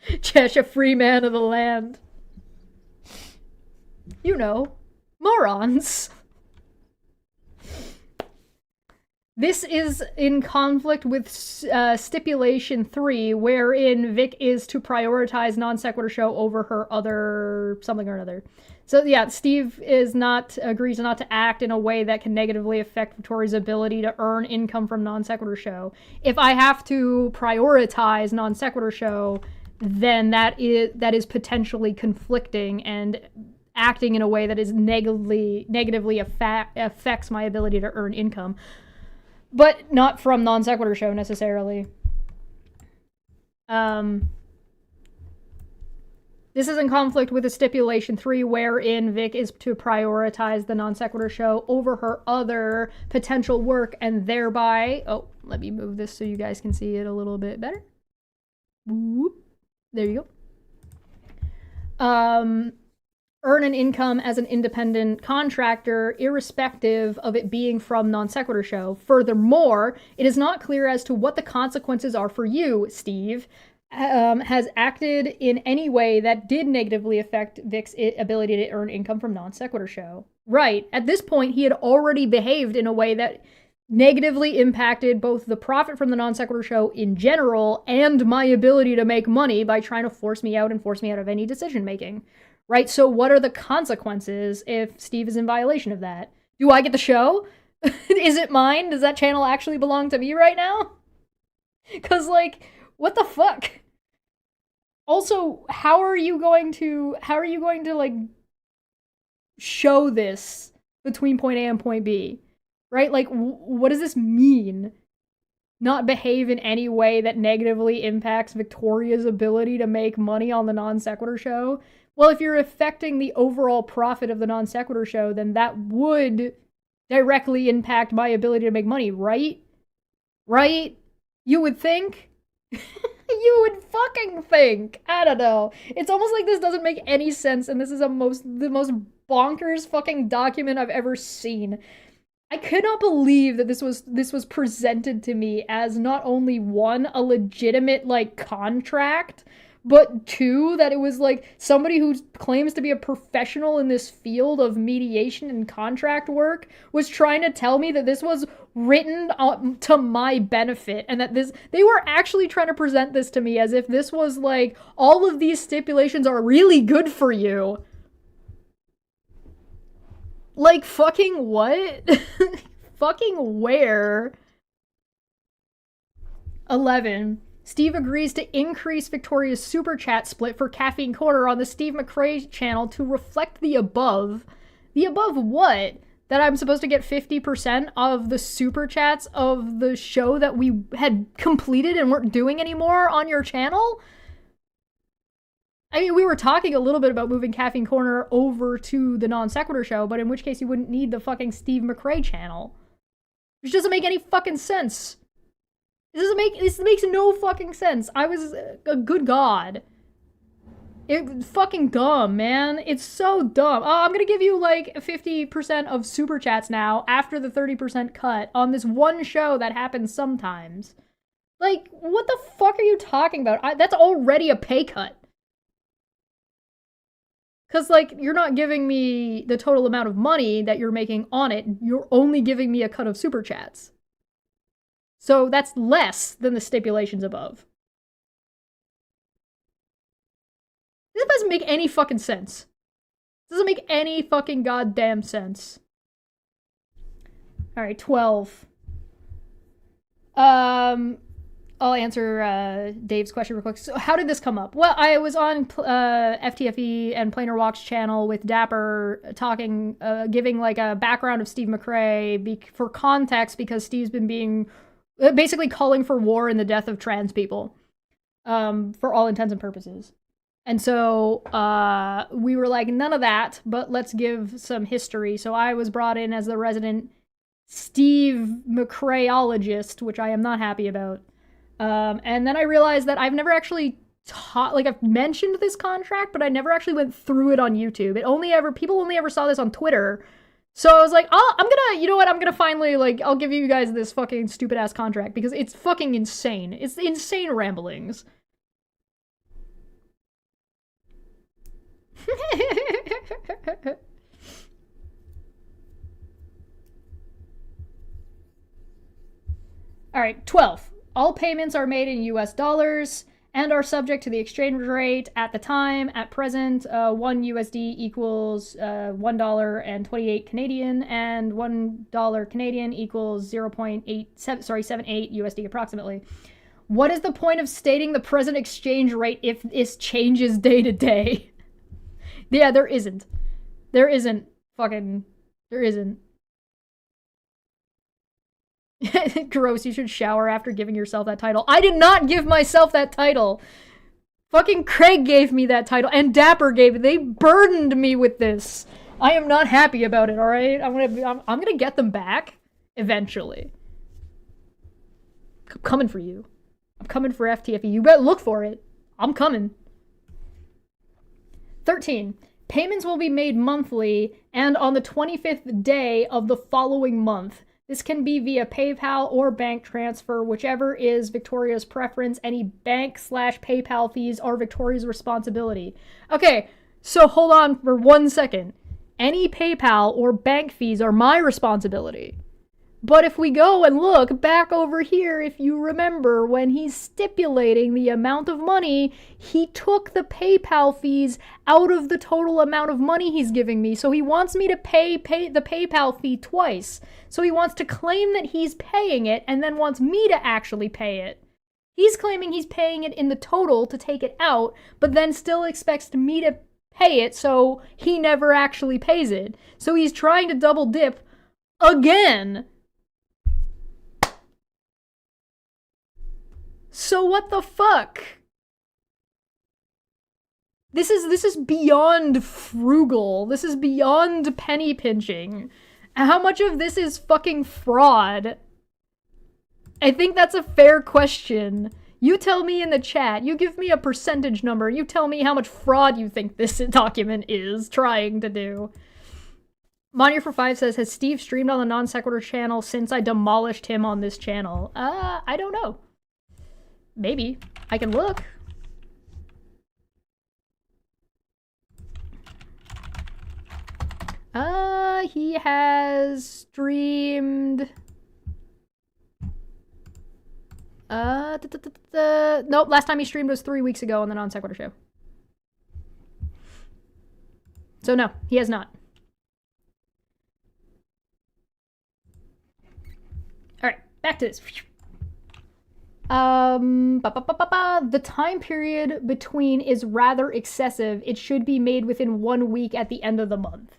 Chesh, a free man of the land. You know, morons. This is in conflict with stipulation 3, wherein Vic is to prioritize Non Sequitur Show over her other something or another. So yeah, Steve agrees not to act in a way that can negatively affect Victoria's ability to earn income from Non Sequitur Show. If I have to prioritize Non Sequitur Show, then that is potentially conflicting and acting in a way that is negatively affects my ability to earn income. But not from Non Sequitur Show, necessarily. This is in conflict with the stipulation 3, wherein Vic is to prioritize the Non Sequitur Show over her other potential work, and thereby... Oh, let me move this so you guys can see it a little bit better. Whoop. There you go. Earn an income as an independent contractor, irrespective of it being from Non Sequitur Show. Furthermore, it is not clear as to what the consequences are for you, Steve. Has acted in any way that did negatively affect Vic's ability to earn income from Non Sequitur Show. Right. At this point, he had already behaved in a way that negatively impacted both the profit from the Non Sequitur Show in general and my ability to make money by trying to force me out of any decision making. Right? So what are the consequences if Steve is in violation of that? Do I get the show? Is it mine? Does that channel actually belong to me right now? Because, like, what the fuck? Also, how are you going to, like, show this between point A and point B? Right? Like, what does this mean? Not behave in any way that negatively impacts Victoria's ability to make money on the Non Sequitur Show? Well, if you're affecting the overall profit of the Non Sequitur Show, then that would directly impact my ability to make money, right? Right? You would think? You would fucking think. I don't know. It's almost like this doesn't make any sense, and this is the most bonkers fucking document I've ever seen. I could not believe that this was presented to me as not only one, a legitimate, like, contract, but two, that it was, like, somebody who claims to be a professional in this field of mediation and contract work was trying to tell me that this was written to my benefit, and that they were actually trying to present this to me as if this was, like, all of these stipulations are really good for you. Like, fucking what? Fucking where? 11. Steve agrees to increase Victoria's super chat split for Caffeine Corner on the Steve McRae channel to reflect the above. The above what? That I'm supposed to get 50% of the super chats of the show that we had completed and weren't doing anymore on your channel? I mean, we were talking a little bit about moving Caffeine Corner over to the Non Sequitur Show, but in which case you wouldn't need the fucking Steve McRae channel. Which doesn't make any fucking sense. This makes no fucking sense. I was a good god. It's fucking dumb, man. It's so dumb. Oh, I'm gonna give you like 50% of super chats now after the 30% cut on this one show that happens sometimes. Like, what the fuck are you talking about? That's already a pay cut. Because, like, you're not giving me the total amount of money that you're making on it. You're only giving me a cut of super chats. So that's less than the stipulations above. This doesn't make any fucking sense. This doesn't make any fucking goddamn sense. Alright, 12. I'll answer Dave's question real quick. So how did this come up? Well, I was on FTFE and Planar Walk's channel with Dapper talking, giving like a background of Steve McRae for context, because Steve's been being basically calling for war and the death of trans people, for all intents and purposes. And so we were like, none of that, but let's give some history. So I was brought in as the resident Steve McRaeologist, which I am not happy about. And then I realized that I've never actually taught, like, I've mentioned this contract, but I never actually went through it on YouTube. People only ever saw this on Twitter. So I was like, you know what, I'm gonna finally, like, I'll give you guys this fucking stupid ass contract, because it's fucking insane. It's insane ramblings. Alright, 12. All payments are made in US dollars and are subject to the exchange rate at the time. At present, 1 USD equals $1.28 Canadian, and $1 Canadian equals 0.78 USD approximately. What is the point of stating the present exchange rate if this changes day to day? Yeah, there isn't. There isn't. Gross, you should shower after giving yourself that title. I did not give myself that title. Fucking Craig gave me that title, and Dapper gave it. They burdened me with this. I am not happy about it, alright? I'm gonna get them back eventually. I'm coming for you. I'm coming for FTFE. You better look for it. I'm coming. 13. Payments will be made monthly and on the 25th day of the following month. This can be via PayPal or bank transfer, whichever is Victoria's preference. Any bank/PayPal fees are Victoria's responsibility. Okay, so hold on for 1 second. Any PayPal or bank fees are my responsibility. But if we go and look back over here, if you remember, when he's stipulating the amount of money, he took the PayPal fees out of the total amount of money he's giving me. So he wants me to pay the PayPal fee twice. So he wants to claim that he's paying it and then wants me to actually pay it. He's claiming he's paying it in the total to take it out, but then still expects me to pay it, so he never actually pays it. So he's trying to double dip again. So what the fuck? This is beyond frugal. This is beyond penny pinching. How much of this is fucking fraud? I think that's a fair question. You tell me in the chat. You give me a percentage number. You tell me how much fraud you think this document is trying to do. Monier for 5 says, has Steve streamed on the Nonsequitur channel since I demolished him on this channel? I don't know. Maybe. I can look. He has streamed... Nope, last time he streamed was 3 weeks ago on the Nonsequitur show. So no, he has not. Alright, back to this. The time period between is rather excessive. It should be made within 1 week at the end of the month.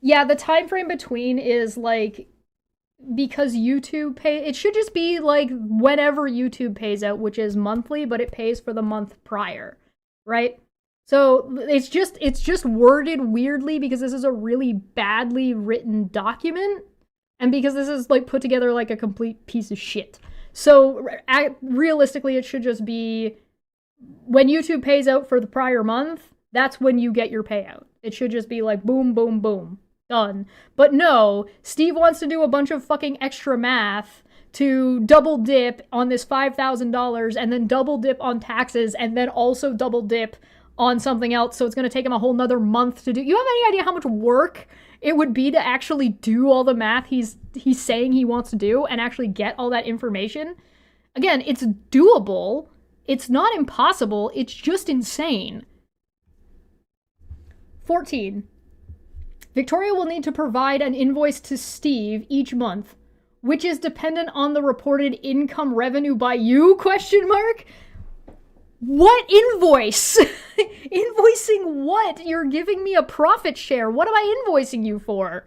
Yeah, the time frame between is like, because YouTube it should just be like whenever YouTube pays out, which is monthly, but it pays for the month prior, right? So it's just worded weirdly because this is a really badly written document, and because this is like put together like a complete piece of shit. So realistically, it should just be when YouTube pays out for the prior month, that's when you get your payout. It should just be like boom, boom, boom. Done. But no, Steve wants to do a bunch of fucking extra math to double dip on this $5,000 and then double dip on taxes and then also double dip on something else, so it's going to take him a whole nother month to do. You have any idea how much work it would be to actually do all the math he's saying he wants to do and actually get all that information? Again, it's doable. It's not impossible. It's just insane. 14. Victoria will need to provide an invoice to Steve each month, which is dependent on the reported income revenue by you, question mark? What invoice? Invoicing what? You're giving me a profit share. What am I invoicing you for?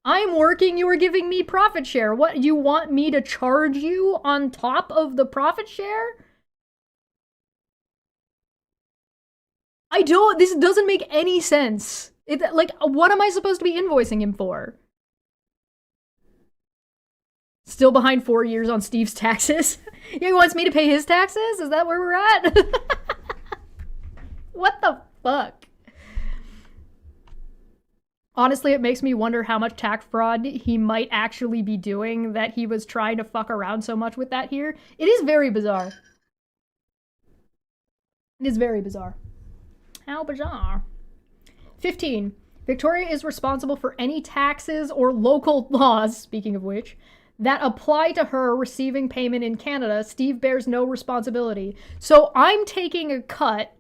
I'm working, you are giving me profit share. What, you want me to charge you on top of the profit share? This doesn't make any sense. Like, what am I supposed to be invoicing him for? Still behind 4 years on Steve's taxes? He wants me to pay his taxes? Is that where we're at? What the fuck? Honestly, it makes me wonder how much tax fraud he might actually be doing, that he was trying to fuck around so much with that here. It is very bizarre. It is very bizarre. How bizarre. 15. Victoria is responsible for any taxes or local laws, speaking of which, that apply to her receiving payment in Canada. Steve bears no responsibility. So I'm taking a cut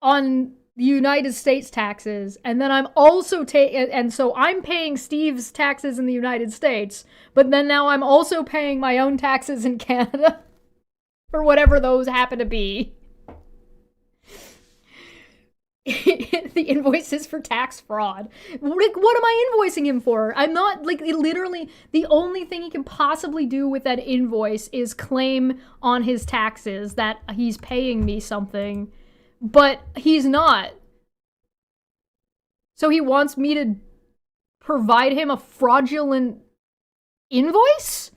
on the United States taxes, and then I'm also and so I'm paying Steve's taxes in the United States, but then now I'm also paying my own taxes in Canada for whatever those happen to be. The invoices for tax fraud. Like, what am I invoicing him for? I'm not, like, literally, the only thing he can possibly do with that invoice is claim on his taxes that he's paying me something, but he's not. So he wants me to provide him a fraudulent invoice?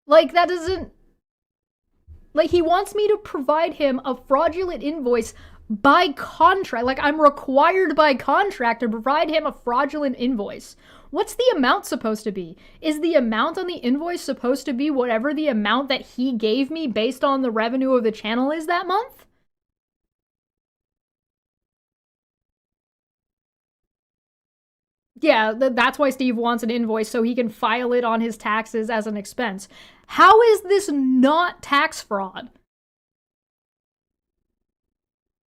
Like, that doesn't... Like, he wants me to provide him a fraudulent invoice by contract. Like, I'm required by contract to provide him a fraudulent invoice. What's the amount supposed to be? Is the amount on the invoice supposed to be whatever the amount that he gave me based on the revenue of the channel is that month? Yeah, that's why Steve wants an invoice, so he can file it on his taxes as an expense. How is this not tax fraud?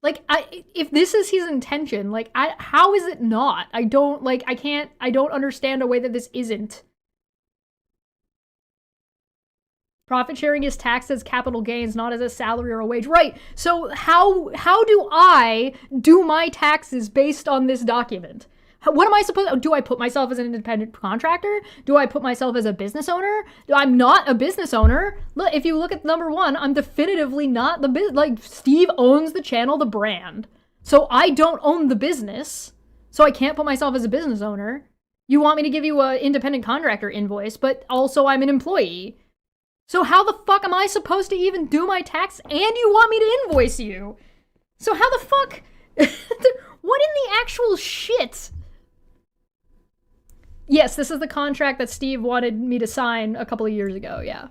Like, if this is his intention, like, how is it not? I don't understand a way that this isn't. Profit sharing is taxed as capital gains, not as a salary or a wage. Right, so how do I do my taxes based on this document? What am I supposed to do? I put myself as an independent contractor? Do I put myself as a business owner? I'm not a business owner. Look, if you look at number one, I'm definitively not the business. Like, Steve owns the channel, the brand. So I don't own the business. So I can't put myself as a business owner. You want me to give you an independent contractor invoice, but also I'm an employee. So how the fuck am I supposed to even do my tax and you want me to invoice you? So how the fuck? What in the actual shit? Yes, this is the contract that Steve wanted me to sign a couple of years ago, yeah.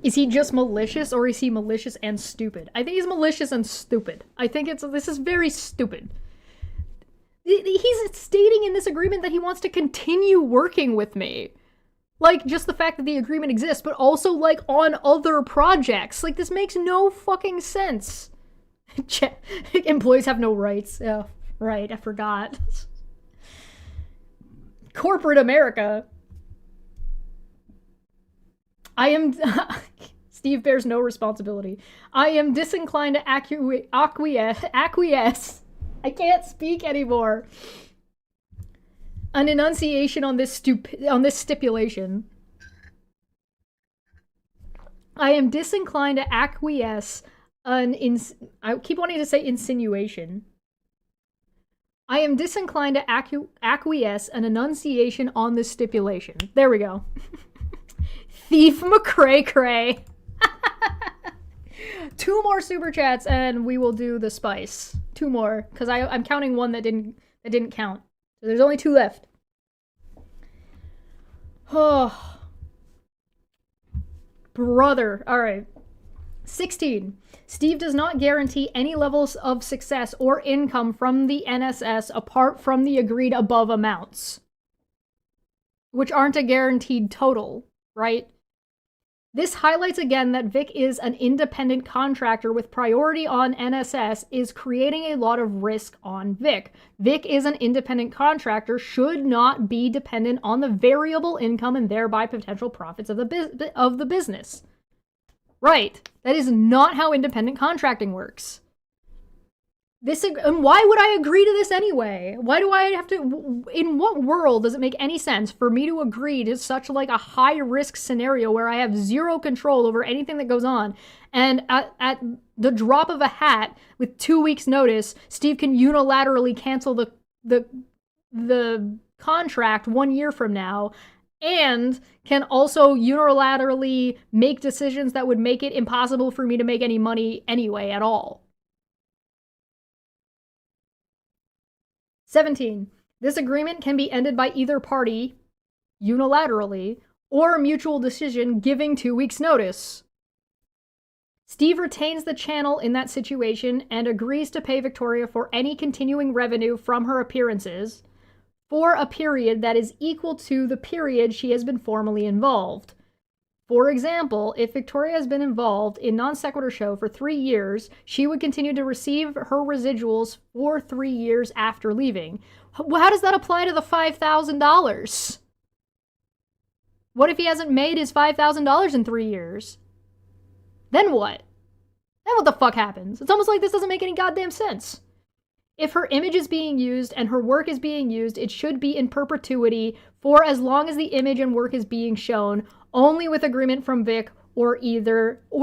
Is he just malicious, or is he malicious and stupid? I think he's malicious and stupid. I think this is very stupid. He's stating in this agreement that he wants to continue working with me. Like, just the fact that the agreement exists, but also, like, on other projects. Like, this makes no fucking sense. Employees have no rights. Yeah, right, I forgot. Corporate America. I am... Steve bears no responsibility. I am disinclined to acquiesce. I can't speak anymore. An enunciation on this stipulation. I am disinclined to acquiesce I keep wanting to say insinuation. I am disinclined to acquiesce an enunciation on this stipulation. There we go. Thief McCray-cray. 2 more super chats and we will do the spice. 2 more, because I'm counting one that didn't count. So there's only 2 left. Oh. Brother. Alright. 16. Steve does not guarantee any levels of success or income from the NSS apart from the agreed above amounts, which aren't a guaranteed total, right? This highlights again that Vic is an independent contractor with priority on NSS is creating a lot of risk on Vic. Vic is an independent contractor, should not be dependent on the variable income and thereby potential profits of the business. Right. That is not how independent contracting works. And why would I agree to this anyway? Why do I have to? In what world does it make any sense for me to agree to such like a high risk scenario where I have zero control over anything that goes on, and at the drop of a hat with 2 weeks notice, Steve can unilaterally cancel the contract 1 year from now, and can also unilaterally make decisions that would make it impossible for me to make any money anyway at all. 17. This agreement can be ended by either party, unilaterally, or a mutual decision giving 2 weeks' notice. Steve retains the channel in that situation and agrees to pay Victoria for any continuing revenue from her appearances for a period that is equal to the period she has been formally involved. For example, if Victoria has been involved in Nonsequitur Show for 3 years, she would continue to receive her residuals for 3 years after leaving. How does that apply to the $5,000? What if he hasn't made his $5,000 in 3 years? Then what? Then what the fuck happens? It's almost like this doesn't make any goddamn sense. If her image is being used and her work is being used, it should be in perpetuity for as long as the image and work is being shown, only with agreement from Vic or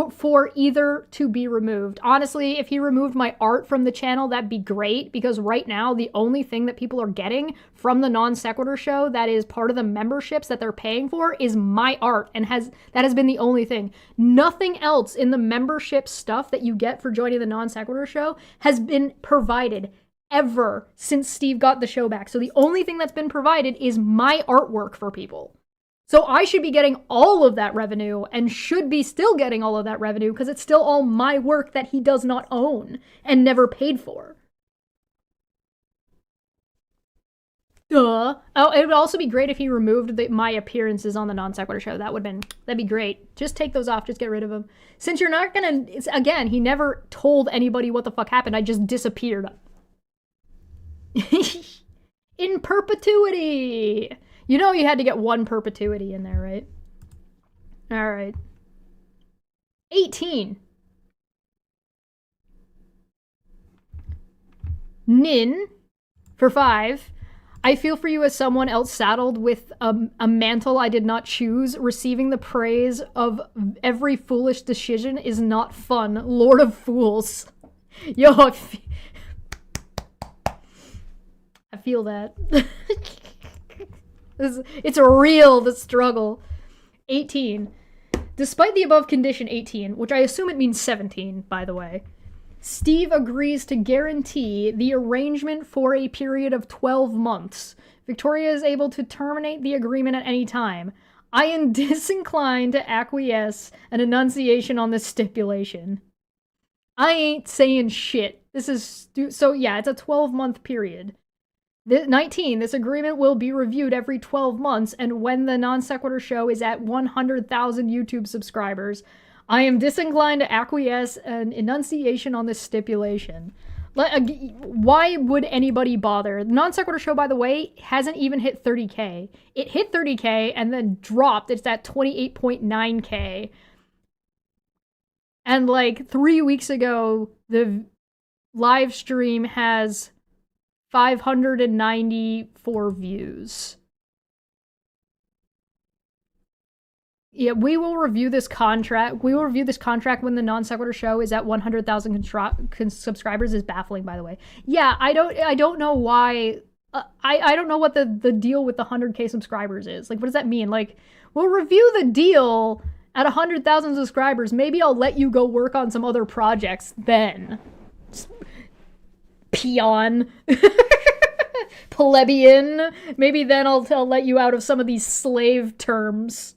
for either to be removed. Honestly, if he removed my art from the channel, that'd be great, because right now the only thing that people are getting from the Nonsequitur Show that is part of the memberships that they're paying for is my art, and that has been the only thing. Nothing else in the membership stuff that you get for joining the Nonsequitur Show has been provided ever since Steve got the show back. So the only thing that's been provided is my artwork for people. So I should be getting all of that revenue, and should be still getting all of that revenue, because it's still all my work that he does not own and never paid for. Duh. Oh, it would also be great if he removed my appearances on the Nonsequitur Show. That'd be great. Just take those off. Just get rid of them. Since you're not gonna, again, he never told anybody what the fuck happened. I just disappeared. In perpetuity. You know you had to get one perpetuity in there, right? All right. 18. Nin, for 5. I feel for you as someone else saddled with a mantle I did not choose. Receiving the praise of every foolish decision is not fun. Lord of Fools. Yo, I feel that. It's real, the struggle. 18. Despite the above condition 18, which I assume it means 17, by the way, Steve agrees to guarantee the arrangement for a period of 12 months. Victoria is able to terminate the agreement at any time. I am disinclined to acquiesce an enunciation on this stipulation. I ain't saying shit. So yeah, it's a 12-month period. 19. This agreement will be reviewed every 12 months, and when the Nonsequitur Show is at 100,000 YouTube subscribers, I am disinclined to acquiesce an enunciation on this stipulation. Why would anybody bother? The Nonsequitur Show, by the way, hasn't even hit 30K. It hit 30K and then dropped. It's at 28.9K. And like 3 weeks ago, the live stream has 594 views. Yeah, we will review this contract. We will review this contract when the Nonsequitur Show is at 100,000 subscribers. Is baffling, by the way. Yeah, I don't know why. I don't know what the deal with the 100K subscribers is. Like, what does that mean? Like, we'll review the deal at 100,000 subscribers. Maybe I'll let you go work on some other projects then. Peon. Plebeian. Maybe then I'll let you out of some of these slave terms.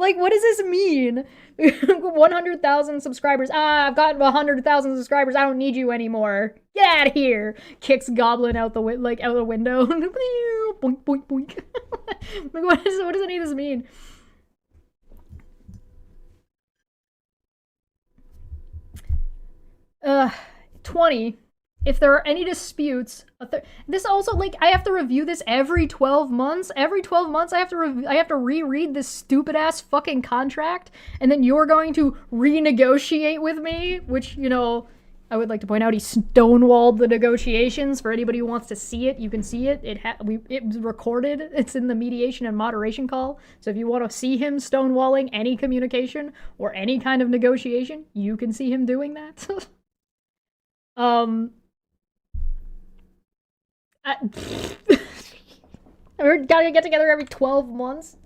Like, what does this mean? 100,000 subscribers. I've got 100,000 subscribers. I don't need you anymore. Get out of here. Kicks Goblin out the out the window. Boink, boink, boink. Like, what does any of this mean? Uh, 20. If there are any disputes, this also, like, I have to review this every 12 months. Every 12 months, I have to reread this stupid ass fucking contract, and then you're going to renegotiate with me, which, you know, I would like to point out he stonewalled the negotiations. For anybody who wants to see it, you can see it. It was recorded. It's in the mediation and moderation call. So if you want to see him stonewalling any communication or any kind of negotiation, you can see him doing that. We're gotta get together every 12 months.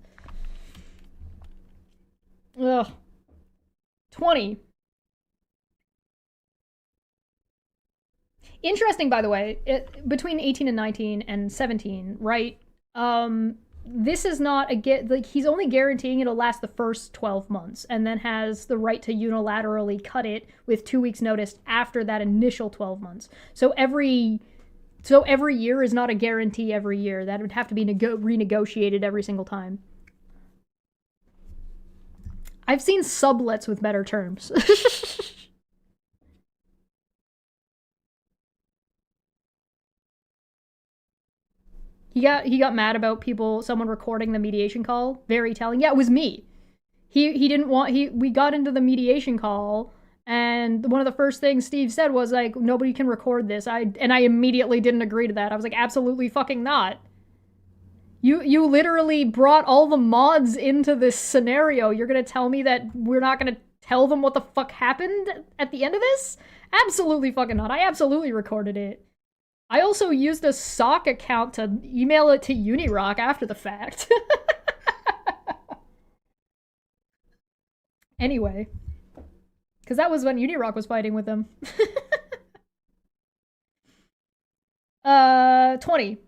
Ugh. 20. Interesting, by the way, between 18 and 19 and 17, right? This is not like, he's only guaranteeing it'll last the first 12 months and then has the right to unilaterally cut it with 2 weeks notice after that initial 12 months. So every year is not a guarantee every year. That would have to be renegotiated every single time. I've seen sublets with better terms. He got mad about someone recording the mediation call. Very telling. Yeah, it was me. He didn't want, we got into the mediation call, and one of the first things Steve said was like, nobody can record this. I immediately didn't agree to that. I was like, absolutely fucking not. You literally brought all the mods into this scenario. You're gonna tell me that we're not gonna tell them what the fuck happened at the end of this? Absolutely fucking not. I absolutely recorded it. I also used a sock account to email it to Unirock after the fact. Anyway. Because that was when Unirock was fighting with them. 20.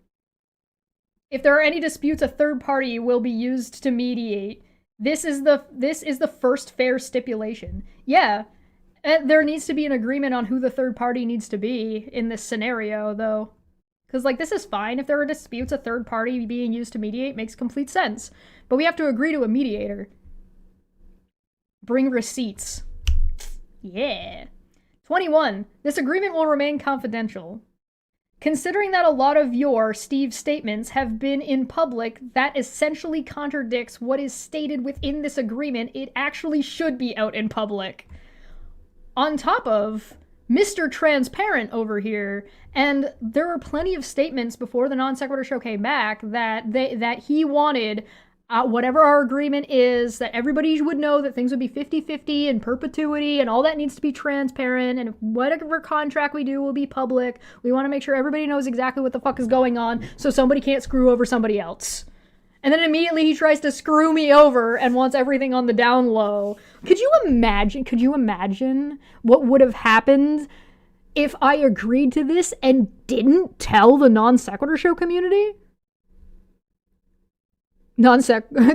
If there are any disputes, a third party will be used to mediate. This is the first fair stipulation. Yeah. There needs to be an agreement on who the third party needs to be in this scenario, though. Because, like, this is fine. If there are disputes, a third party being used to mediate makes complete sense. But we have to agree to a mediator. Bring receipts. Yeah. 21. This agreement will remain confidential. Considering that a lot of Steve's statements have been in public, that essentially contradicts what is stated within this agreement. It actually should be out in public. On top of Mr. Transparent over here, and there were plenty of statements before the Non-Sequitur show came back that he wanted, whatever our agreement is, that everybody would know that things would be 50-50 in perpetuity, and all that needs to be transparent, and whatever contract we do will be public. We want to make sure everybody knows exactly what the fuck is going on, so somebody can't screw over somebody else. And then immediately he tries to screw me over and wants everything on the down low. Could you imagine what would have happened if I agreed to this and didn't tell the Non-Sequitur show community?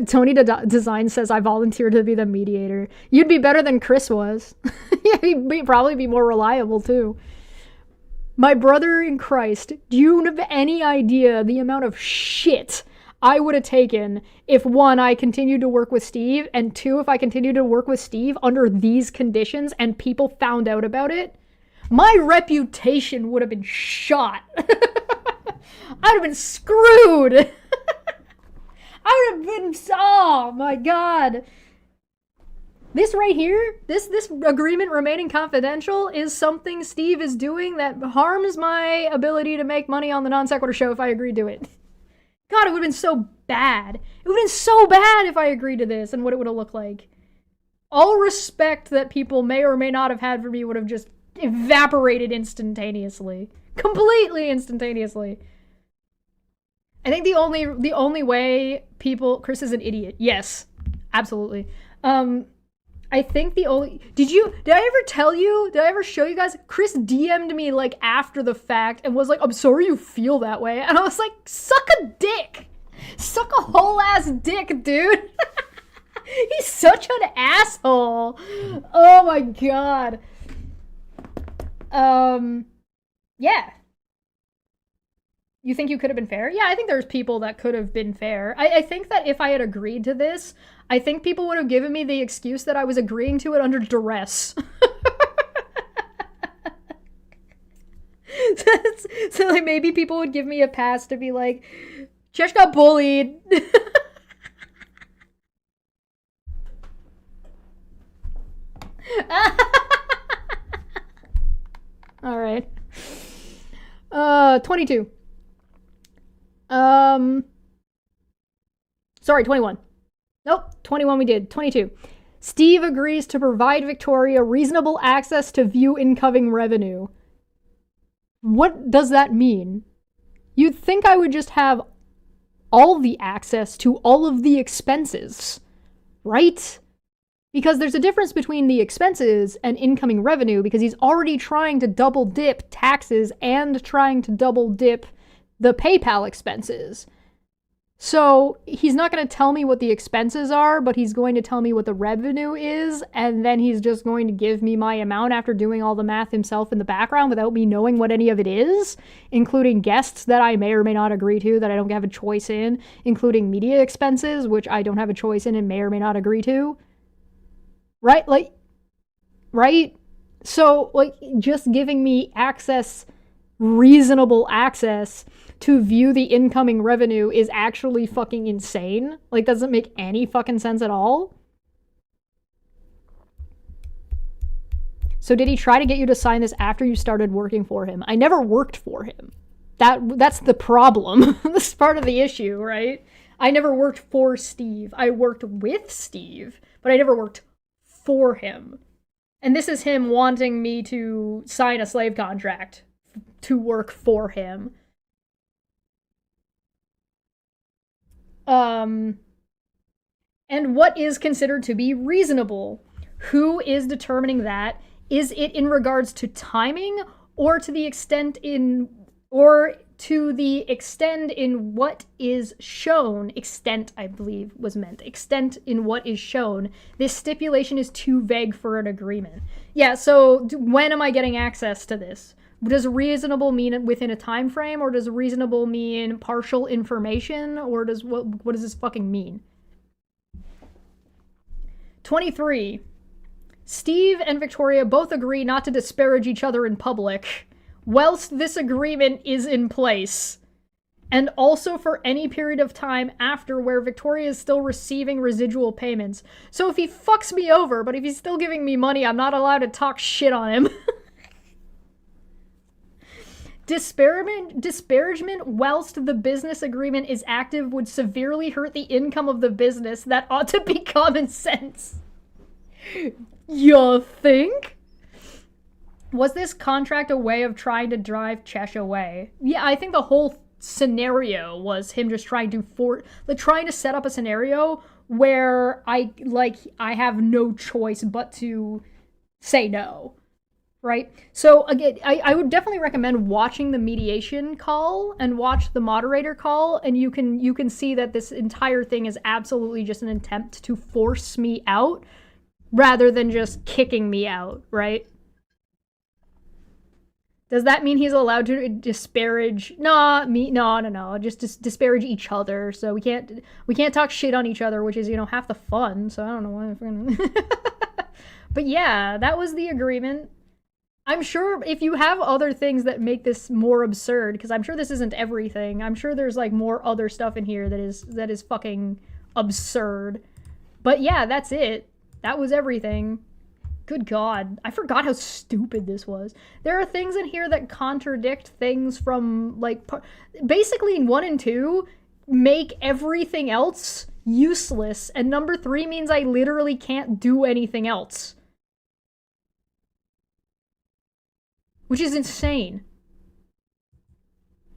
Tony Design says, I volunteered to be the mediator. You'd be better than Chris was. Yeah, he'd probably be more reliable, too. My brother in Christ, do you have any idea the amount of shit I would have taken if, one, I continued to work with Steve, and two, if I continued to work with Steve under these conditions and people found out about it? My reputation would have been shot. I'd have been screwed. I would have been, oh my god. This right here, this agreement remaining confidential is something Steve is doing that harms my ability to make money on the Non-Sequitur show if I agreed to it. God, it would have been so bad. It would have been so bad if I agreed to this and what it would have looked like. All respect that people may or may not have had for me would have just evaporated instantaneously. Completely instantaneously. I think the only way Chris is an idiot. Yes, absolutely. I think did I ever show you guys? Chris DM'd me like after the fact and was like, I'm sorry you feel that way. And I was like, suck a dick. Suck a whole ass dick, dude. He such an asshole. Oh my god. Yeah. You think you could have been fair? Yeah, I think there's people that could have been fair. I think that if I had agreed to this, I think people would have given me the excuse that I was agreeing to it under duress. So like maybe people would give me a pass to be like, Chesh got bullied. All right. 22. Sorry, 21. Nope, 21 we did. 22. Steve agrees to provide Victoria reasonable access to view incoming revenue. What does that mean? You'd think I would just have all the access to all of the expenses, right? Because there's a difference between the expenses and incoming revenue, because he's already trying to double dip taxes and trying to double dip the PayPal expenses. So he's not going to tell me what the expenses are, but he's going to tell me what the revenue is, and then he's just going to give me my amount after doing all the math himself in the background without me knowing what any of it is, including guests that I may or may not agree to, that I don't have a choice in, including media expenses, which I don't have a choice in and may or may not agree to. Right? Like, right? So, like, just giving me access, reasonable access to view the incoming revenue is actually fucking insane. Like, doesn't make any fucking sense at all. So did he try to get you to sign this after you started working for him? I never worked for him. That's the problem. That's part of the issue, right? I never worked for Steve. I worked with Steve, but I never worked for him. And this is him wanting me to sign a slave contract to work for him. And what is considered to be reasonable? Who is determining that? Is it in regards to timing, or to the extent in what is shown? Extent, I believe, was meant. Extent in what is shown. This stipulation is too vague for an agreement. Yeah, so when am I getting access to this? Does reasonable mean within a time frame, or does reasonable mean partial information, or does what does this fucking mean? 23. Steve and Victoria both agree not to disparage each other in public, whilst this agreement is in place, and also for any period of time after where Victoria is still receiving residual payments. So if he fucks me over, but if he's still giving me money, I'm not allowed to talk shit on him. Disparagement whilst the business agreement is active would severely hurt the income of the business. That ought to be common sense. You think? Was this contract a way of trying to drive Chesh away? Yeah, I think the whole scenario was him just trying to set up a scenario where I have no choice but to say no. Right? So again, I would definitely recommend watching the mediation call and watch the moderator call, and you can see that this entire thing is absolutely just an attempt to force me out rather than just kicking me out, right? Does that mean he's allowed to disparage just disparage each other? So we can't talk shit on each other, which is, half the fun. So I don't know why I'm gonna But yeah, that was the agreement. I'm sure if you have other things that make this more absurd, because I'm sure this isn't everything. I'm sure there's like more other stuff in here that is fucking absurd. But yeah, that's it. That was everything. Good God. I forgot how stupid this was. There are things in here that contradict things from, like, basically in 1 and 2, make everything else useless. And number 3 means I literally can't do anything else. Which is insane.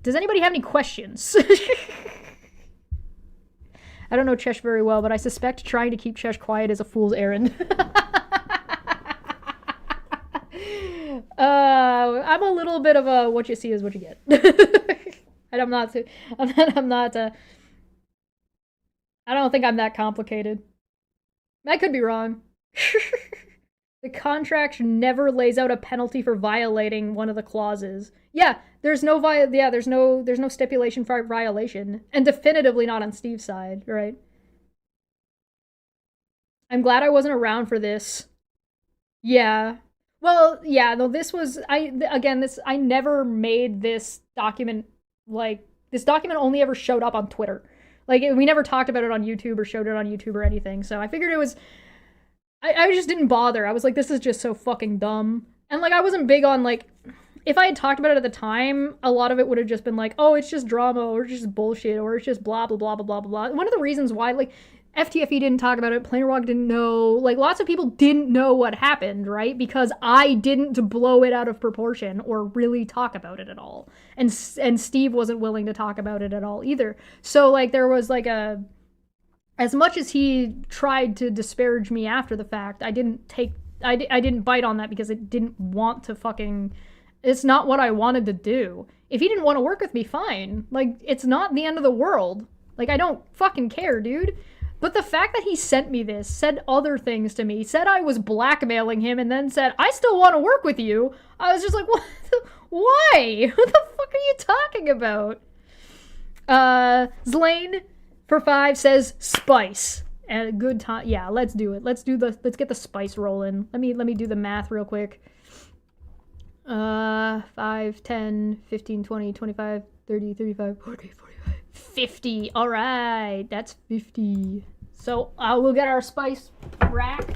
Does anybody have any questions? I don't know Chesh very well, but I suspect trying to keep Chesh quiet is a fool's errand. I'm a little bit of a what you see is what you get. And I don't think I'm that complicated. I could be wrong. The contract never lays out a penalty for violating one of the clauses. Yeah, there's no stipulation for violation, and definitively not on Steve's side, right? I'm glad I wasn't around for this. Yeah. Well, yeah, though this was I never made this document like this document only ever showed up on Twitter. Like we never talked about it on YouTube or showed it on YouTube or anything. So I figured it was I just didn't bother. I was like, this is just so fucking dumb. And like I wasn't big on like if I had talked about it at the time, a lot of it would have just been like, oh, it's just drama or it's just bullshit or it's just blah blah blah blah blah blah. One of the reasons why like FTFE didn't talk about it, Planar Rock didn't know, like lots of people didn't know what happened, right? Because I didn't blow it out of proportion or really talk about it at all. And Steve wasn't willing to talk about it at all either. So like there was like as much as he tried to disparage me after the fact, I didn't bite on that because I didn't want to fucking, it's not what I wanted to do. If he didn't want to work with me, fine. Like, it's not the end of the world. Like, I don't fucking care, dude. But the fact that he sent me this, said other things to me, said I was blackmailing him, and then said, I still want to work with you, I was just like, what? Why? What the fuck are you talking about? Zlane for 5 says spice. And a good time. Yeah, let's do it. Let's get the spice rolling. Let me do the math real quick. 5, 10, 15, 20, 25, 30, 35, 40, 45, 50. All right, that's 50. So we'll get our spice rack.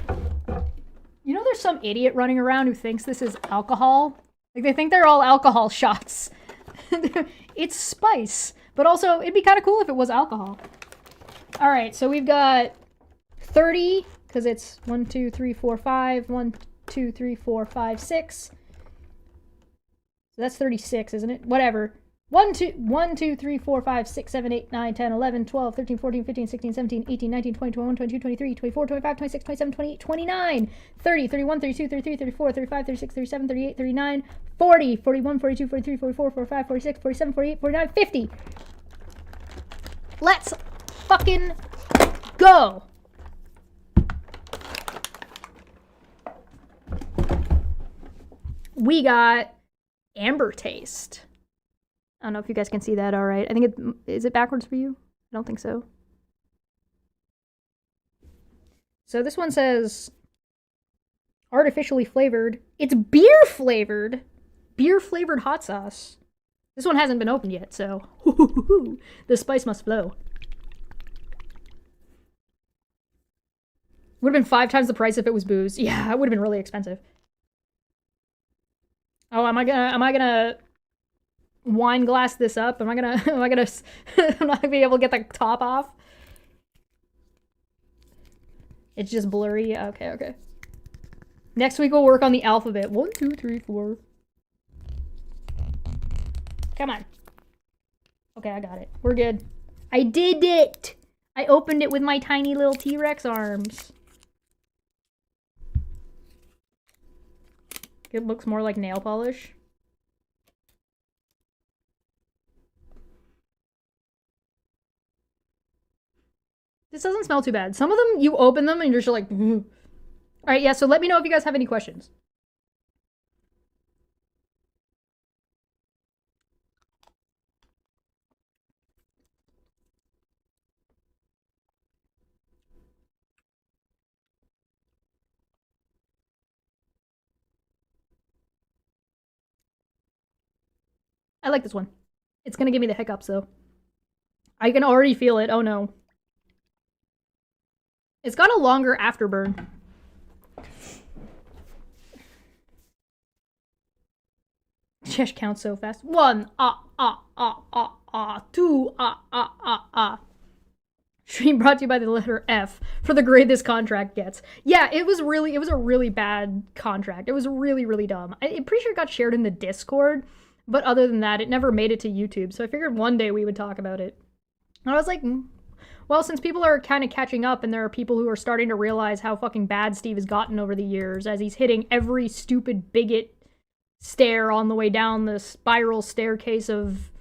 You know there's some idiot running around who thinks this is alcohol? Like, they think they're all alcohol shots. It's spice. But also, it'd be kind of cool if it was alcohol. All right, so we've got 30, because it's 1, 2, 3, 4, 5. 1, 2, 3, 4, 5, 6. So that's 36, isn't it? Whatever. 1, 2, 3, 4, 5, 6, 7, 8, 9, 10, 11, 12, 13, 14, 15, 16, 17, 18, 19, 20, 21, 22, 23, 24, 25, 26, 27, 28, 29, 30, 31, 32, 33, 34, 35, 36, 37, 38, 39, 40, 41, 42, 43, 44, 45, 46, 47, 48, 49, 50. Let's fucking go. We got amber taste. I don't know if you guys can see that all right. I think is it backwards for you? I don't think so. So this one says artificially flavored. It's beer flavored. Beer flavored hot sauce. This one hasn't been opened yet, so the spice must flow. Would have been 5 times the price if it was booze. Yeah, it would have been really expensive. Oh, am I gonna wine glass this up? I'm not gonna be able to get the top off? It's just blurry. Okay. Next week we'll work on the alphabet. 1, 2, 3, 4. Come on. Okay, I got it. We're good. I did it! I opened it with my tiny little T-Rex arms. It looks more like nail polish. This doesn't smell too bad. Some of them, you open them and you're just like, all right, yeah, so let me know if you guys have any questions. I like this one. It's gonna give me the hiccups, though. I can already feel it. Oh, no. It's got a longer afterburn. Chesh counts so fast. 1, 2, Stream brought to you by the letter F for the grade this contract gets. Yeah, it was a really bad contract. It was really, really dumb. I'm pretty sure it got shared in the Discord, but other than that, it never made it to YouTube. So I figured one day we would talk about it. And I was like, well, since people are kind of catching up and there are people who are starting to realize how fucking bad Steve has gotten over the years as he's hitting every stupid bigot stare on the way down the spiral staircase of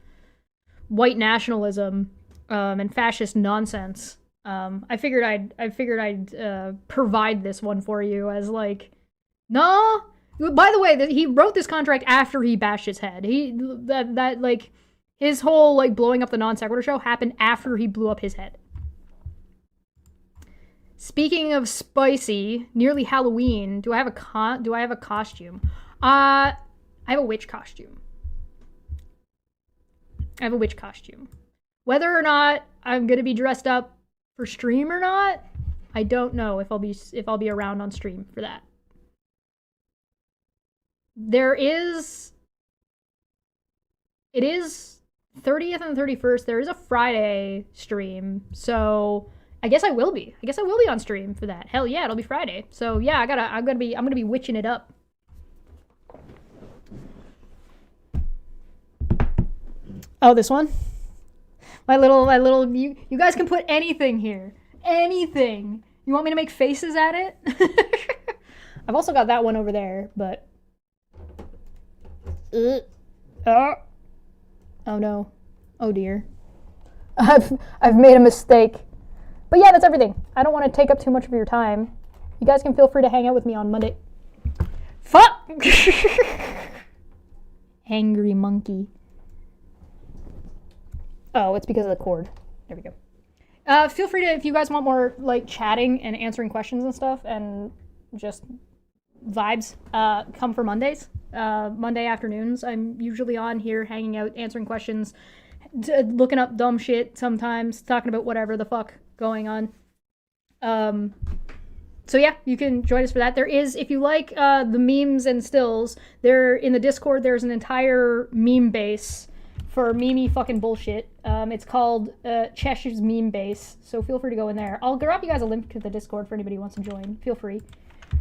white nationalism and fascist nonsense, I figured I'd provide this one for you as like, no. By the way, he wrote this contract after he bashed his head. That like his whole like blowing up the Non-Sequitur show happened after he blew up his head. Speaking of spicy, nearly Halloween. Do I have a costume? I have a witch costume. Whether or not I'm gonna be dressed up for stream or not, I don't know if I'll be around on stream for that. It is 30th and 31st. There is a Friday stream, so I guess I will be on stream for that. Hell yeah, it'll be Friday. So yeah, I'm gonna be witching it up. Oh, this one? My little you guys can put anything here. Anything. You want me to make faces at it? I've also got that one over there, but oh no. Oh dear. I've made a mistake. But yeah, that's everything. I don't want to take up too much of your time. You guys can feel free to hang out with me on Monday. Fuck! Angry monkey. Oh, it's because of the cord. There we go. Feel free to, if you guys want more like chatting and answering questions and stuff and just vibes, come for Mondays. Monday afternoons. I'm usually on here hanging out, answering questions, looking up dumb shit sometimes, talking about whatever the fuck going on. So yeah, you can join us for that. There is, if you like the memes and stills, there in the Discord, there's an entire meme base for memey fucking bullshit. It's called Chesh's meme base, so feel free to go in there. I'll drop you guys a link to the Discord for anybody who wants to join. Feel free.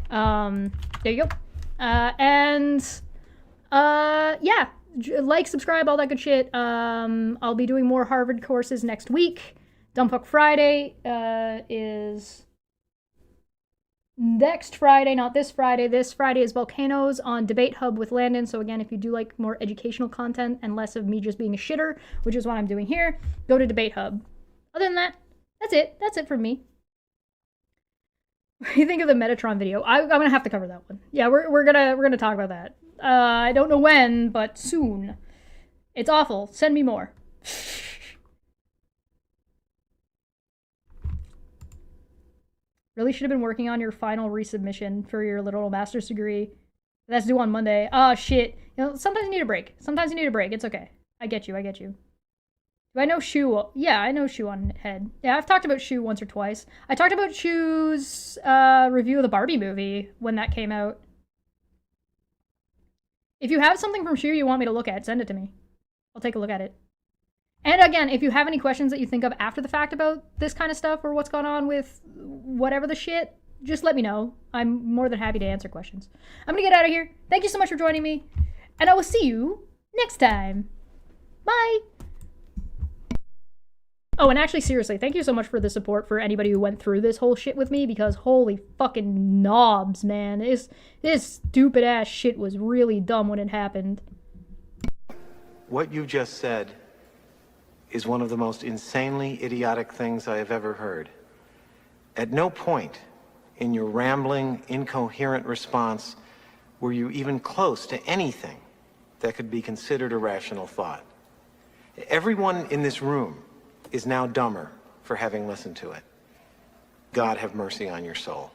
There you go. Yeah, like, subscribe, all that good shit. I'll be doing more Harvard courses next week. Dumbfuck Friday is next Friday, not this Friday. This Friday is Volcanoes on Debate Hub with Landon. So again, if you do like more educational content and less of me just being a shitter, which is what I'm doing here, go to Debate Hub. Other than that, that's it. That's it for me. What do you think of the Metatron video? I'm gonna have to cover that one. Yeah, we're gonna talk about that. I don't know when, but soon. It's awful. Send me more. Really should have been working on your final resubmission for your literal master's degree. That's due on Monday. Oh, shit. You know, sometimes you need a break. It's okay. I get you. Do I know Shu? Yeah, I know Shu on head. Yeah, I've talked about Shu once or twice. I talked about Shu's review of the Barbie movie when that came out. If you have something from Shu you want me to look at, send it to me. I'll take a look at it. And again, if you have any questions that you think of after the fact about this kind of stuff or what's going on with whatever the shit, just let me know. I'm more than happy to answer questions. I'm gonna get out of here. Thank you so much for joining me, and I will see you next time. Bye! Oh, and actually, seriously, thank you so much for the support for anybody who went through this whole shit with me, because holy fucking knobs, man. This stupid-ass shit was really dumb when it happened. What you just said is one of the most insanely idiotic things I have ever heard. At no point in your rambling, incoherent response were you even close to anything that could be considered a rational thought. Everyone in this room is now dumber for having listened to it. God have mercy on your soul.